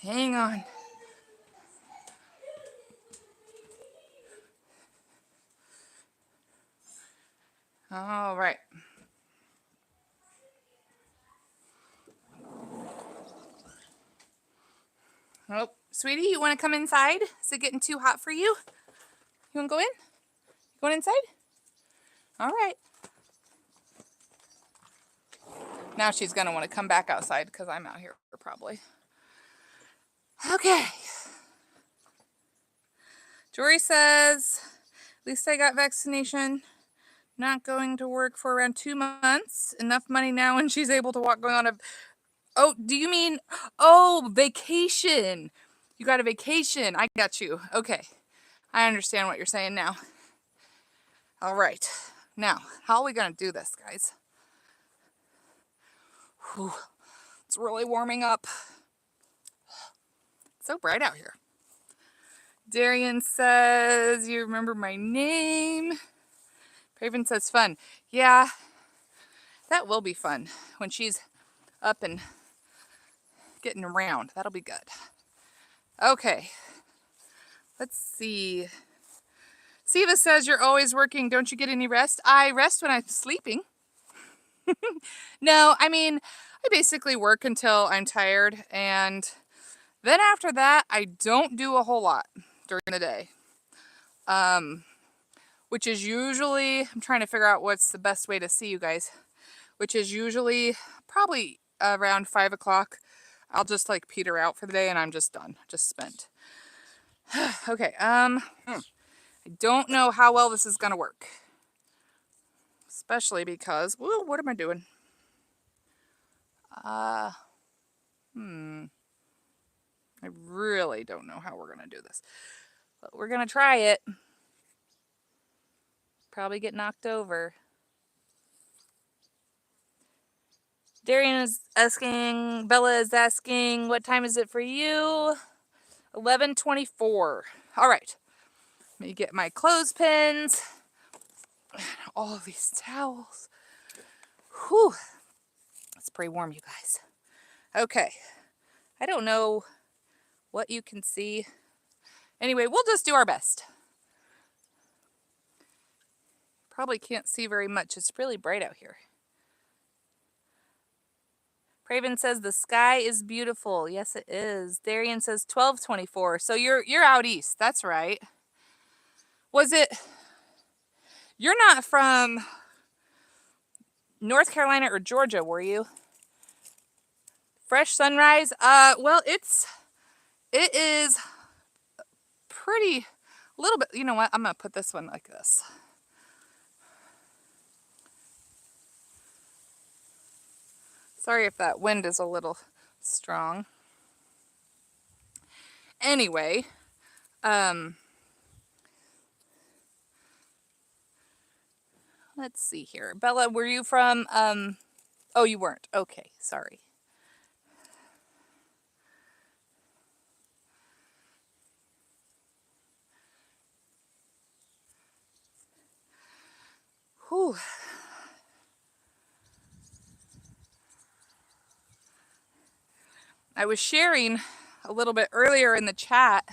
Hang on. All right. Oh, sweetie, you want to come inside? Is it getting too hot for you? You want to go in? Going inside? All right. Now she's going to want to come back outside because I'm out here probably. Okay. Jory says, at least I got vaccination. Not going to work for around 2 months. Enough money now and she's able to walk going on a... Oh, do you mean... Oh, vacation. You got a vacation. I got you. Okay. I understand what you're saying now. All right. Now, how are we going to do this, guys? Whew. It's really warming up. It's so bright out here. Darian says, you remember my name? Craven says, fun. Yeah, that will be fun when she's up and getting around. That'll be good. Okay. Let's see. Siva says, you're always working. Don't you get any rest? I rest when I'm sleeping. No, I mean, I basically work until I'm tired. And then after that, I don't do a whole lot during the day. Which is usually, I'm trying to figure out what's the best way to see you guys, which is usually probably around 5 o'clock. I'll just like peter out for the day and I'm just done, just spent. Okay, I don't know how well this is going to work. Especially because, whoa, what am I doing? I really don't know how we're going to do this. But we're going to try it. Probably get knocked over. Darian is asking, Bella is asking, what time is it for you? 11:24. All right. Let me get my clothespins. All of these towels. Whew. It's pretty warm, you guys. Okay. I don't know what you can see. Anyway, we'll just do our best. Probably can't see very much. It's really bright out here. Craven says the sky is beautiful. Yes, it is. Darian says 12:24. So you're out east. That's right. Was it? You're not from North Carolina or Georgia, were you? Fresh sunrise. Well, it is pretty. A little bit. You know what? I'm gonna put this one like this. Sorry if that wind is a little strong. Anyway, let's see here. Bella, were you from, oh, you weren't. Okay, sorry. Whew. I was sharing a little bit earlier in the chat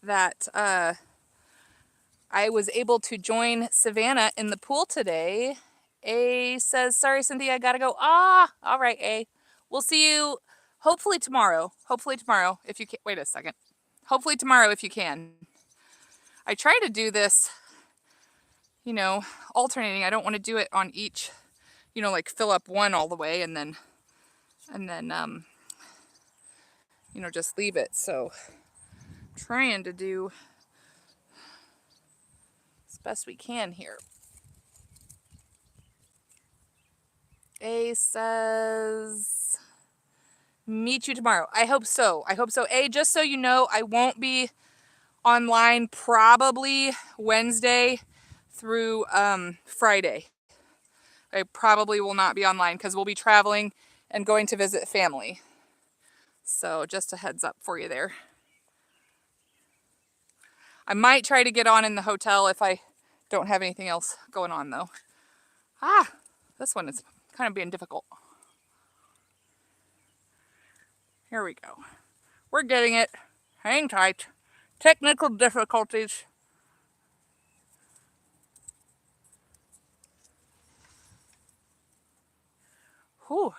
that I was able to join Savannah in the pool today. A says, sorry, Cynthia, I gotta go. Ah, all right, A. We'll see you hopefully tomorrow. Hopefully tomorrow, if you can. Wait a second. Hopefully tomorrow, if you can. I try to do this, you know, alternating. I don't want to do it on each, you know, like fill up one all the way and then, you know, just leave it. So trying to do as best we can here. A says, meet you tomorrow. I hope so. I hope so. A, just so you know, I won't be online probably Wednesday through Friday. I probably will not be online because we'll be traveling and going to visit family. So just a heads up for you there. I might try to get on in the hotel if I don't have anything else going on though. Ah, this one is kind of being difficult. Here we go. We're getting it. Hang tight. Technical difficulties. Whew.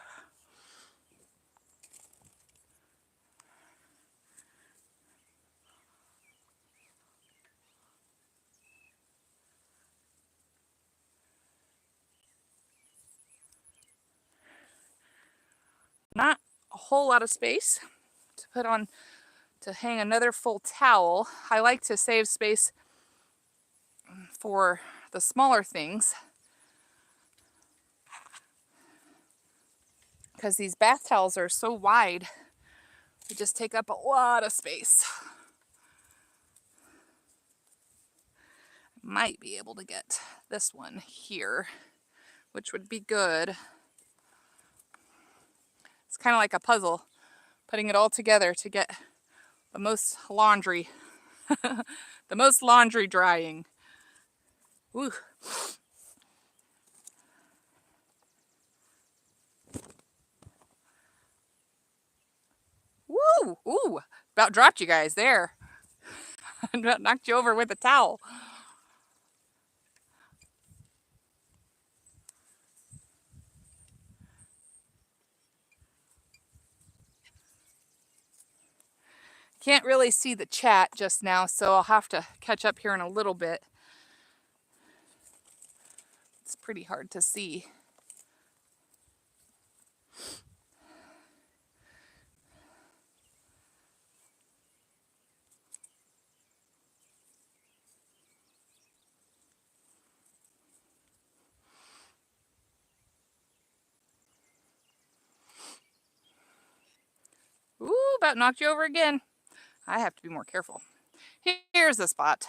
Not a whole lot of space to put on to hang another full towel. I like to save space for the smaller things because these bath towels are so wide. They just take up a lot of space. Might be able to get this one here, which would be good. It's kind of like a puzzle, putting it all together to get the most laundry, the most laundry drying. Woo. Woo! Ooh! About dropped you guys there. About knocked you over with a towel. Can't really see the chat just now, so I'll have to catch up here in a little bit. It's pretty hard to see. Ooh, about knocked you over again. I have to be more careful. Here's the spot.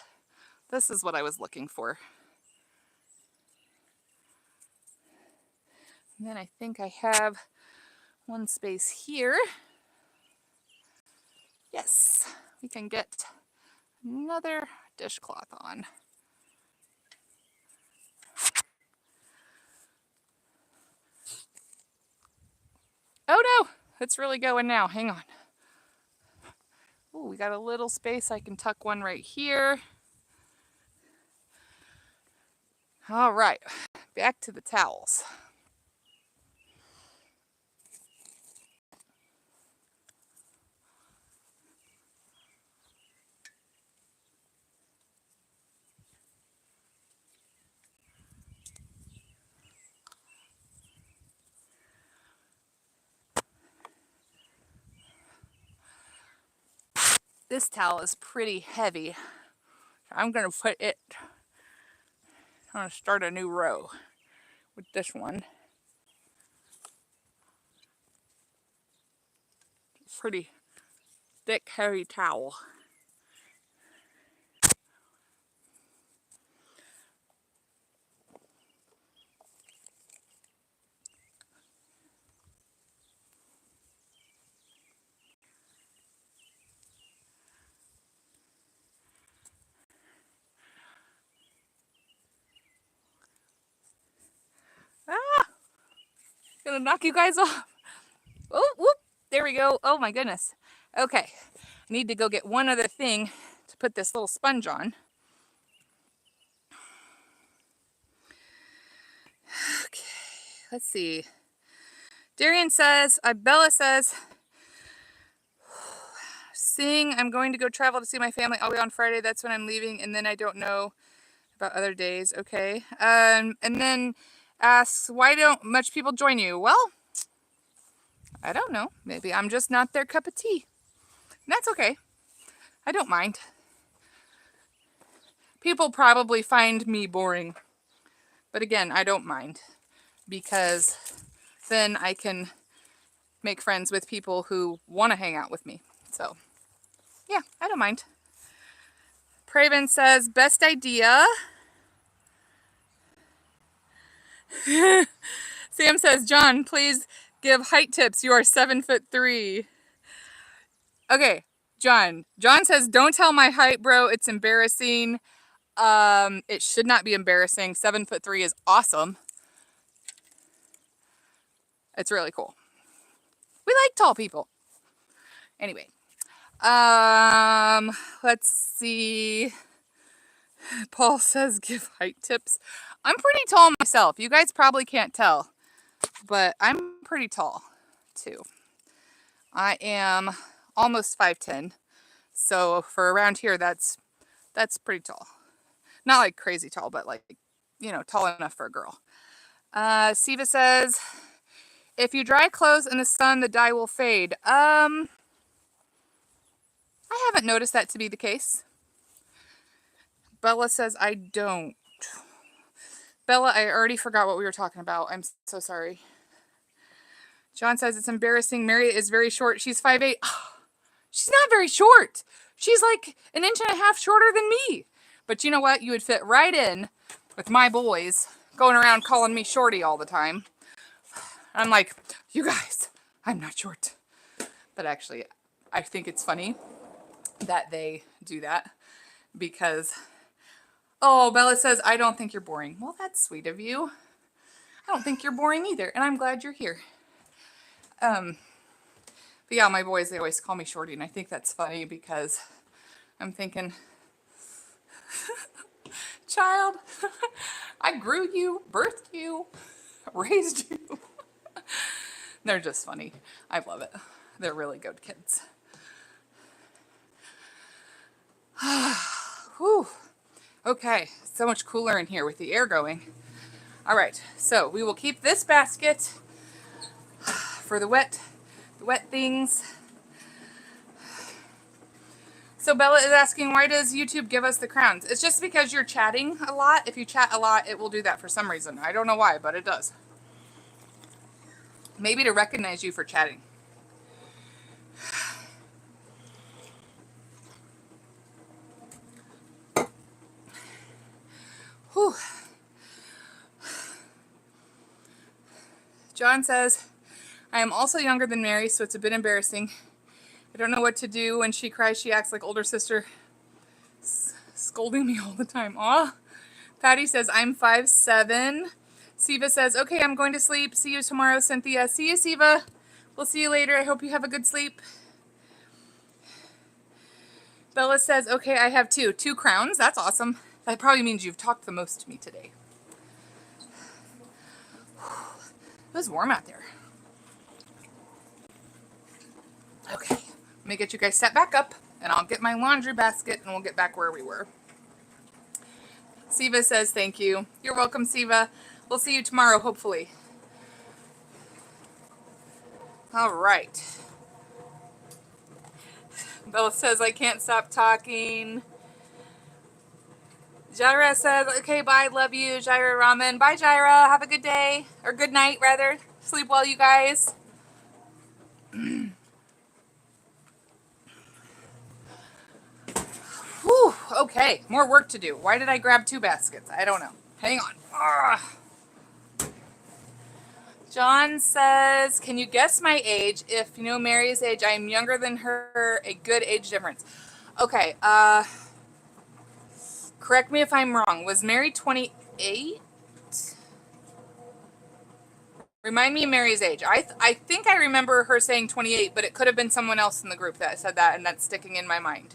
This is what I was looking for. And then I think I have one space here. Yes, we can get another dishcloth on. Oh no, it's really going now. Hang on. Oh, we got a little space. I can tuck one right here. All right, back to the towels. This towel is pretty heavy. I'm going to put it, I'm going to start a new row with this one. Pretty thick, heavy towel. Ah! Gonna knock you guys off. Oh, whoop. There we go. Oh my goodness. Okay. Need to go get one other thing to put this little sponge on. Okay. Let's see. Darian says, Bella says, I'm going to go travel to see my family. I'll be on Friday. That's when I'm leaving. And then I don't know about other days. Okay. And then asks, why don't much people join you? Well, I don't know. Maybe I'm just not their cup of tea. And that's okay. I don't mind. People probably find me boring. But again, I don't mind. Because then I can make friends with people who want to hang out with me. So, yeah, I don't mind. Praven says, best idea. Sam says, John, please give height tips. You are 7'3". Okay, John. John says, don't tell my height, bro. It's embarrassing. It should not be embarrassing. 7'3" is awesome. It's really cool. We like tall people. Anyway. Let's see. Paul says, give height tips. I'm pretty tall myself. You guys probably can't tell, but I'm pretty tall too. I am almost 5'10". So for around here, that's pretty tall. Not like crazy tall, but like, you know, tall enough for a girl. Siva says, if you dry clothes in the sun, the dye will fade. I haven't noticed that to be the case. Bella says, I don't. Bella, I already forgot what we were talking about. I'm so sorry. John says, it's embarrassing. Mary is very short. She's 5'8". Oh, she's not very short. She's like 1.5 inches shorter than me. But you know what? You would fit right in with my boys going around calling me shorty all the time. I'm like, you guys, I'm not short. But actually, I think it's funny that they do that because, oh, Bella says, I don't think you're boring. Well, that's sweet of you. I don't think you're boring either, and I'm glad you're here. But yeah, my boys, they always call me shorty, and I think that's funny because I'm thinking, child, I grew you, birthed you, raised you. They're just funny. I love it. They're really good kids. Whew. Okay, so much cooler in here with the air going. All right, so we will keep this basket for the wet things. So Bella is asking, why does YouTube give us the crowns? It's just because you're chatting a lot. If you chat a lot, it will do that for some reason. I don't know why, but it does. Maybe to recognize you for chatting. Whew. John says, I am also younger than Mary, so it's a bit embarrassing. I don't know what to do. When she cries, she acts like older sister. scolding me all the time. Aw. Patty says, I'm 5'7". Siva says, okay, I'm going to sleep. See you tomorrow, Cynthia. See you, Siva. We'll see you later. I hope you have a good sleep. Bella says, okay, I have 2 crowns. That's awesome. That probably means you've talked the most to me today. It was warm out there. Okay, let me get you guys set back up, and I'll get my laundry basket, and we'll get back where we were. Siva says thank you. You're welcome, Siva. We'll see you tomorrow, hopefully. All right. Bella says I can't stop talking. Jaira says, okay, bye, love you, Jaira Ramen. Bye, Jaira. Have a good day, or good night, rather. Sleep well, you guys. Whew, okay, more work to do. Why did I grab 2 baskets? I don't know. Hang on. Ugh. John says, can you guess my age? If you know Mary's age, I am younger than her, a good age difference. Okay, correct me if I'm wrong. Was Mary 28? Remind me of Mary's age. I think I remember her saying 28, but it could have been someone else in the group that said that, and that's sticking in my mind.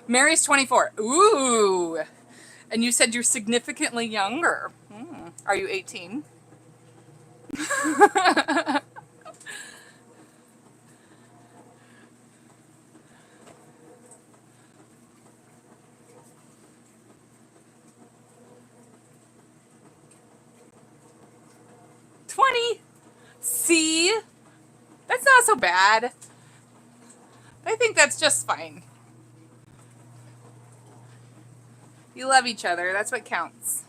Mary's 24. Ooh. And you said you're significantly younger. Are you 18? See? That's not so bad. I think that's just fine. You love each other. That's what counts.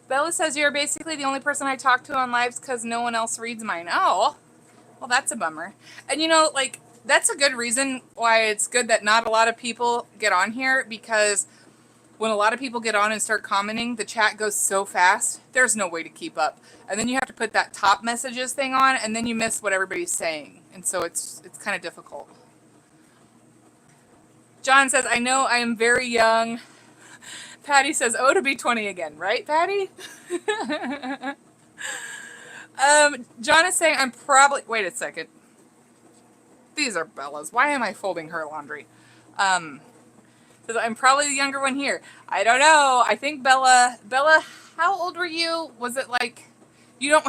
Bella says you're basically the only person I talk to on lives because no one else reads mine. Oh, well, that's a bummer. And you know, like, that's a good reason why it's good that not a lot of people get on here, because when a lot of people get on and start commenting, the chat goes so fast, there's no way to keep up. And then you have to put that top messages thing on, and then you miss what everybody's saying. And so it's kind of difficult. John says, I know I am very young. Patty says, oh, to be 20 again. Right, Patty? John is saying I'm probably... Wait a second. These are Bella's. Why am I folding her laundry? Says, I'm probably the younger one here. I don't know. I think Bella, how old were you? Was it like... You don't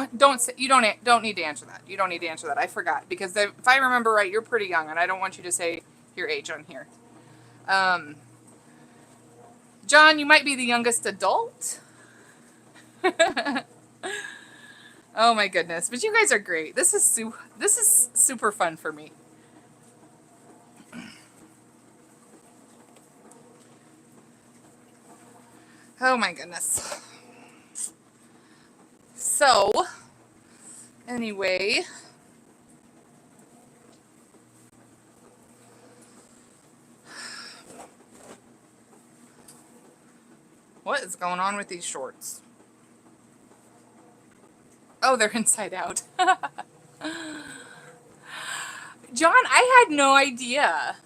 need to answer that. You don't need to answer that. I forgot. Because if I remember right, you're pretty young, and I don't want you to say your age on here. John, you might be the youngest adult. Oh my goodness. But you guys are great. This is super fun for me. Oh my goodness. So, anyway, what is going on with these shorts? Oh, they're inside out. John, I had no idea.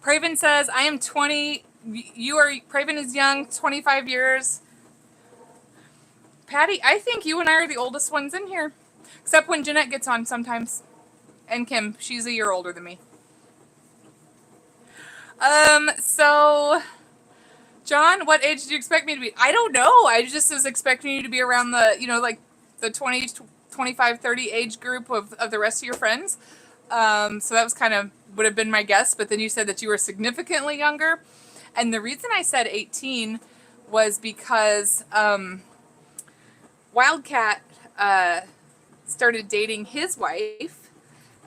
Praven says, I am 20. Praven is young, 25 years. Patty, I think you and I are the oldest ones in here. Except when Jeanette gets on sometimes. And Kim, she's a year older than me. So, John, what age did you expect me to be? I don't know. I just was expecting you to be around the, like the 20, 25, 30 age group of the rest of your friends. So that was would have been my guess. But then you said that you were significantly younger. And the reason I said 18 was because Wildcat started dating his wife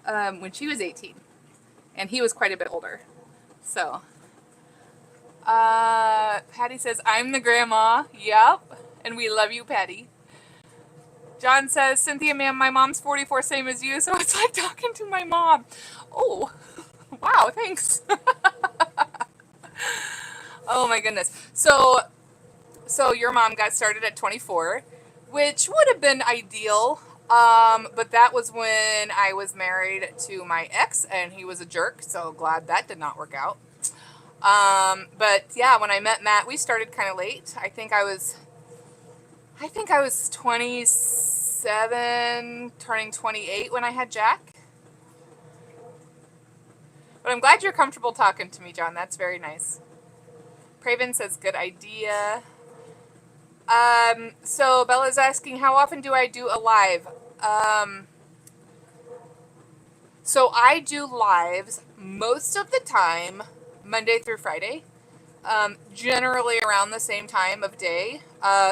when she was 18. And he was quite a bit older. So, Patty says, I'm the grandma. Yep. And we love you, Patty. John says, Cynthia, ma'am, my mom's 44, same as you. So it's like talking to my mom. Oh, wow. Thanks. Oh my goodness. So your mom got started at 24. which would have been ideal. But that was when I was married to my ex, and he was a jerk. So glad that did not work out. But yeah, when I met Matt, we started kind of late. I think I was 27, turning 28 when I had Jack. But I'm glad you're comfortable talking to me, John. That's very nice. Craven says, good idea. So Bella's asking, how often do I do a live? So I do lives most of the time, Monday through Friday. Generally around the same time of day.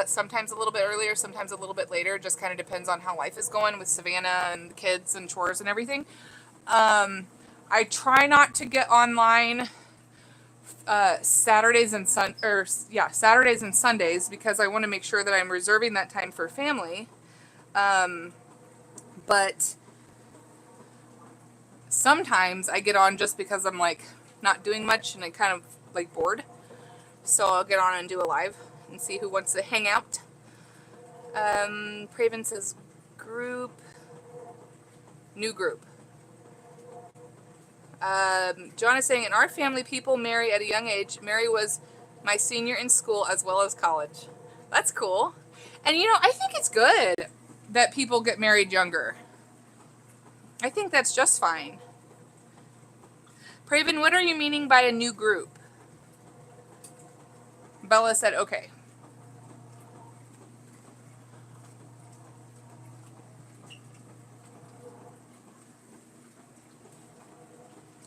Sometimes a little bit earlier, sometimes a little bit later. Just kind of depends on how life is going with Savannah and kids and chores and everything. I try not to get online Saturdays and Sundays because I want to make sure that I'm reserving that time for family. But sometimes I get on just because I'm like not doing much and I kind of like bored. So I'll get on and do a live and see who wants to hang out. Craven says group, new group. John is saying, in our family, people marry at a young age. Mary was my senior in school as well as college. That's cool. And I think it's good that people get married younger. I think that's just fine. Craven, what are you meaning by a new group? Bella said, okay.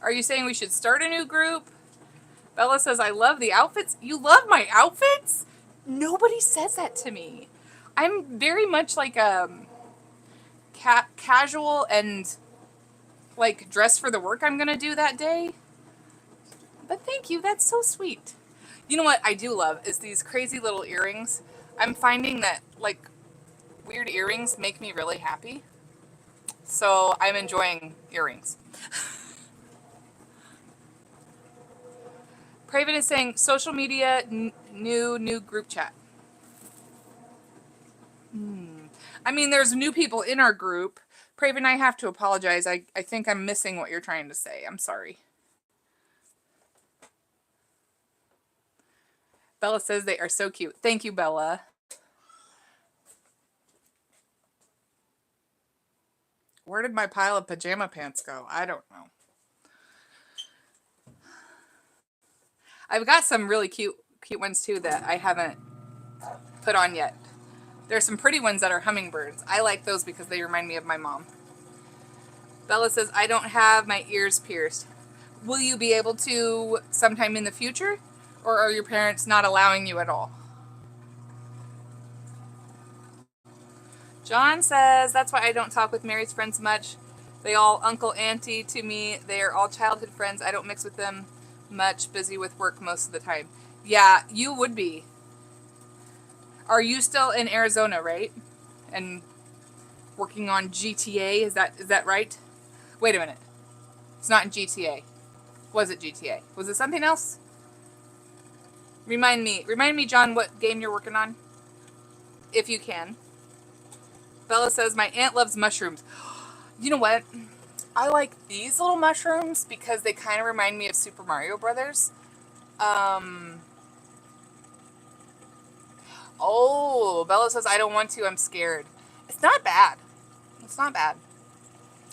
Are you saying we should start a new group? Bella says, I love the outfits. You love my outfits? Nobody says that to me. I'm very much like casual and like dress for the work I'm going to do that day. But thank you. That's so sweet. You know what I do love is these crazy little earrings. I'm finding that like weird earrings make me really happy. So I'm enjoying earrings. Craven is saying social media, new group chat. I mean, there's new people in our group. Craven, I have to apologize. I think I'm missing what you're trying to say. I'm sorry. Bella says they are so cute. Thank you, Bella. Where did my pile of pajama pants go? I don't know. I've got some really cute ones too that I haven't put on yet. There's some pretty ones that are hummingbirds. I like those because they remind me of my mom. Bella says, I don't have my ears pierced. Will you be able to sometime in the future? Or are your parents not allowing you at all? John says, that's why I don't talk with Mary's friends much. They all uncle, auntie to me. They are all childhood friends. I don't mix with them much. Busy with work most of the time. Yeah, you would be. Are you still in Arizona, right? And working on GTA? Is that right? Wait a minute. It's not in GTA. Was it GTA? Was it something else? Remind me, John, what game you're working on, if you can. Bella says, my aunt loves mushrooms. You know what? I like these little mushrooms because they kind of remind me of Super Mario Brothers. Oh, Bella says, I don't want to. I'm scared. It's not bad. It's not bad.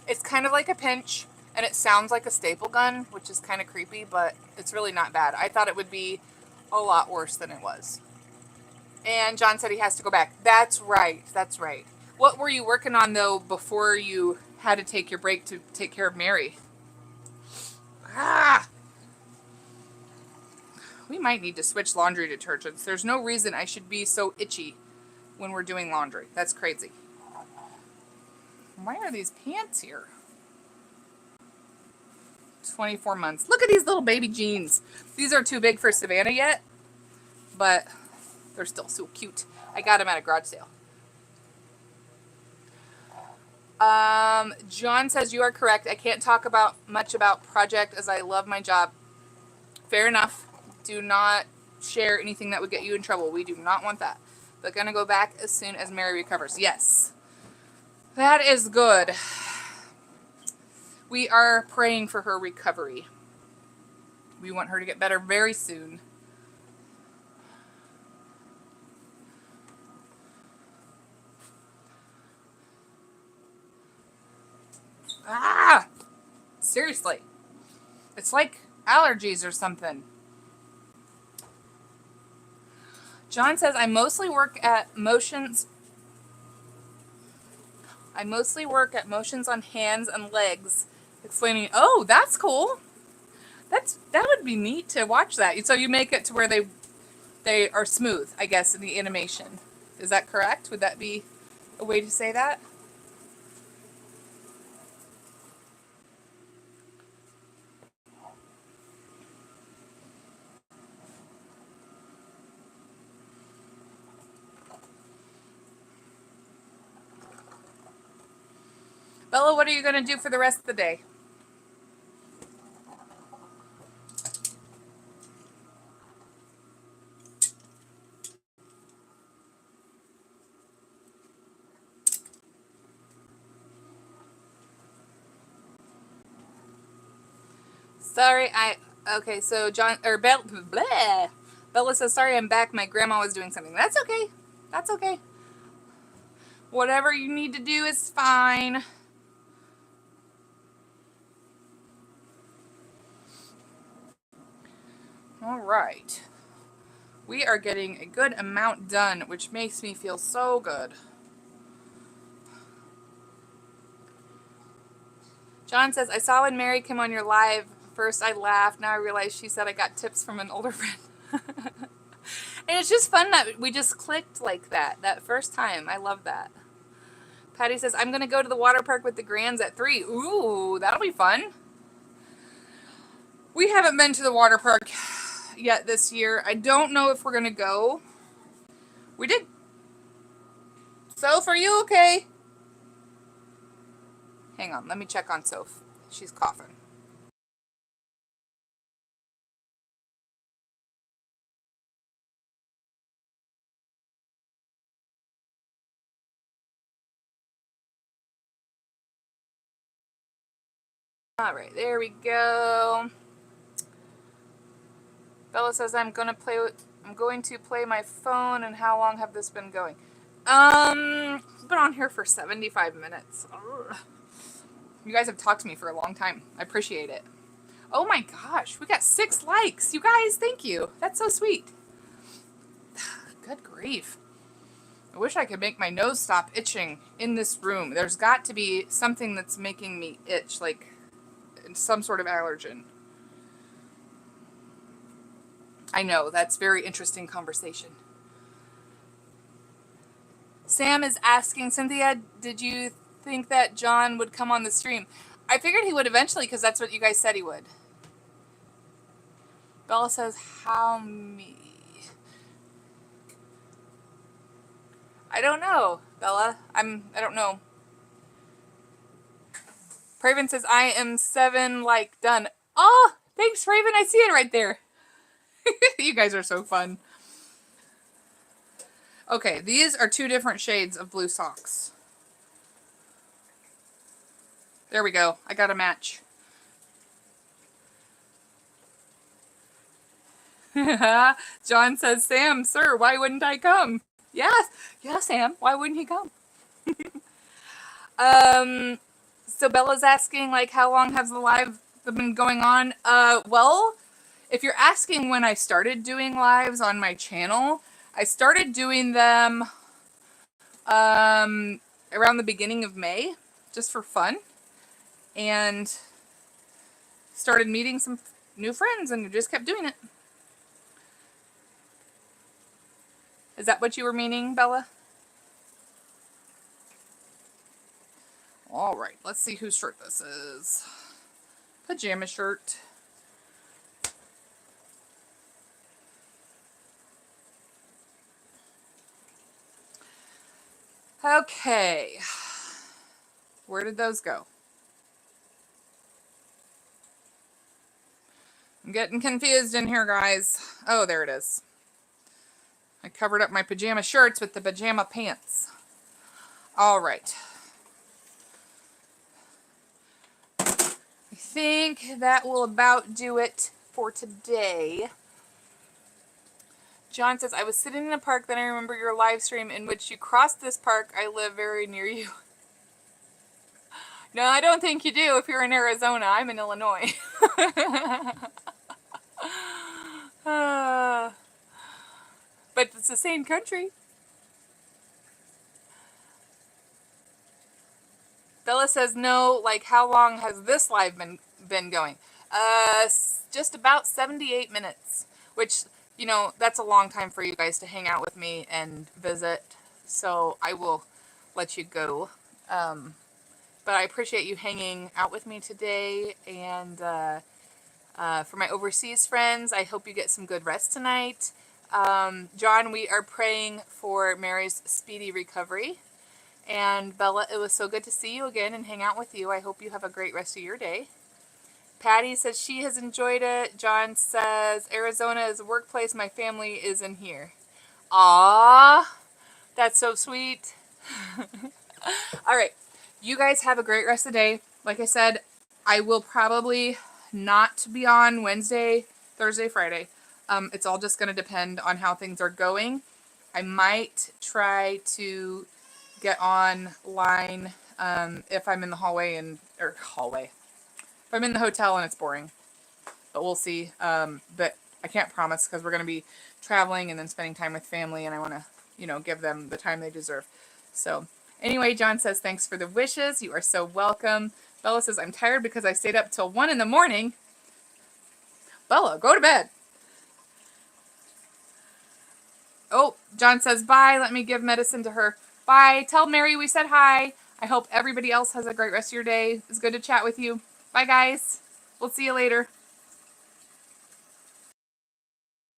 It's kind of like a pinch, and it sounds like a staple gun, which is kind of creepy, but it's really not bad. I thought it would be a lot worse than it was. And John said he has to go back. That's right. That's right. What were you working on, though, before you had to take your break to take care of Mary? We might need to switch laundry detergents. There's no reason I should be so itchy when we're doing laundry. That's crazy. Why are these pants here? 24 months. Look at these little baby jeans. These are too big for Savannah yet, but they're still so cute. I got them at a garage sale. John says, you are correct. I can't talk much about project as I love my job. Fair enough. Do not share anything that would get you in trouble. We do not want that. but gonna go back as soon as Mary recovers. Yes. That is good. We are praying for her recovery. We want her to get better very soon. Ah! Seriously. It's like allergies or something. John says, I mostly work at motions on hands and legs, explaining, oh, that's cool. That would be neat to watch that. So you make it to where they are smooth, I guess, in the animation. Is that correct? Would that be a way to say that? Bella, what are you going to do for the rest of the day? Sorry, okay, so Bella says, sorry, I'm back. My grandma was doing something. That's okay. That's okay. Whatever you need to do is fine. All right. We are getting a good amount done, which makes me feel so good. John says, I saw when Mary came on your live. First I laughed. Now I realize she said I got tips from an older friend. And it's just fun that we just clicked like that first time. I love that. Patty says, I'm going to go to the water park with the Grands at 3. Ooh, that'll be fun. We haven't been to the water park yet this year. I don't know if we're going to go. We did. Soph, are you okay? Hang on, let me check on Soph. She's coughing. All right, there we go. Bella says I'm going to play my phone. And how long have this been going? It's been on here for 75 minutes. Ugh. You guys have talked to me for a long time. I appreciate it. Oh my gosh, we got 6 likes. You guys, thank you. That's so sweet. Good grief. I wish I could make my nose stop itching in this room. There's got to be something that's making me itch, like some sort of allergen. I know, that's very interesting conversation. Sam is asking, Cynthia, did you think that John would come on the stream? I figured he would eventually because that's what you guys said he would. Bella says, how me? I don't know, Bella. I don't know. Praven says, I am 7, like, done. Oh, thanks, Praven. I see it right there. You guys are so fun. Okay, these are 2 different shades of blue socks. There we go. I got a match. John says, Sam, sir, why wouldn't I come? Yes, Sam, why wouldn't he come? So Bella's asking, like, how long has the live been going on? Well, if you're asking when I started doing lives on my channel, I started doing them around the beginning of May, just for fun, and started meeting some new friends and just kept doing it. Is that what you were meaning, Bella? All right, let's see whose shirt this is. Pajama shirt. Okay. Where did those go? I'm getting confused in here, guys. Oh, there it is. I covered up my pajama shirts with the pajama pants. All right. I think that will about do it for today. John says, I was sitting in a park, then I remember your live stream in which you crossed this park. I live very near you. No, I don't think you do if you're in Arizona. I'm in Illinois. But it's the same country. Bella says, no, like how long has this live been going? Just about 78 minutes, which, you know, that's a long time for you guys to hang out with me and visit. So I will let you go. But I appreciate you hanging out with me today. And for my overseas friends, I hope you get some good rest tonight. John, we are praying for Mary's speedy recovery. And Bella, it was so good to see you again and hang out with you. I hope you have a great rest of your day. Patty says she has enjoyed it. John says, Arizona is a workplace. My family is in here. Aww, that's so sweet. All right. You guys have a great rest of the day. Like I said, I will probably not be on Wednesday, Thursday, Friday. It's all just going to depend on how things are going. I might try to get online if I'm in the if I'm in the hotel and it's boring. But we'll see. But I can't promise because we're going to be traveling and then spending time with family, and I want to, you know, give them the time they deserve. So anyway, John says, thanks for the wishes. You are so welcome. Bella says, I'm tired because I stayed up till 1 in the morning. Bella, go to bed. Oh, John says, bye. Let me give medicine to her. Bye. Tell Mary we said hi. I hope everybody else has a great rest of your day. It's good to chat with you. Bye, guys. We'll see you later.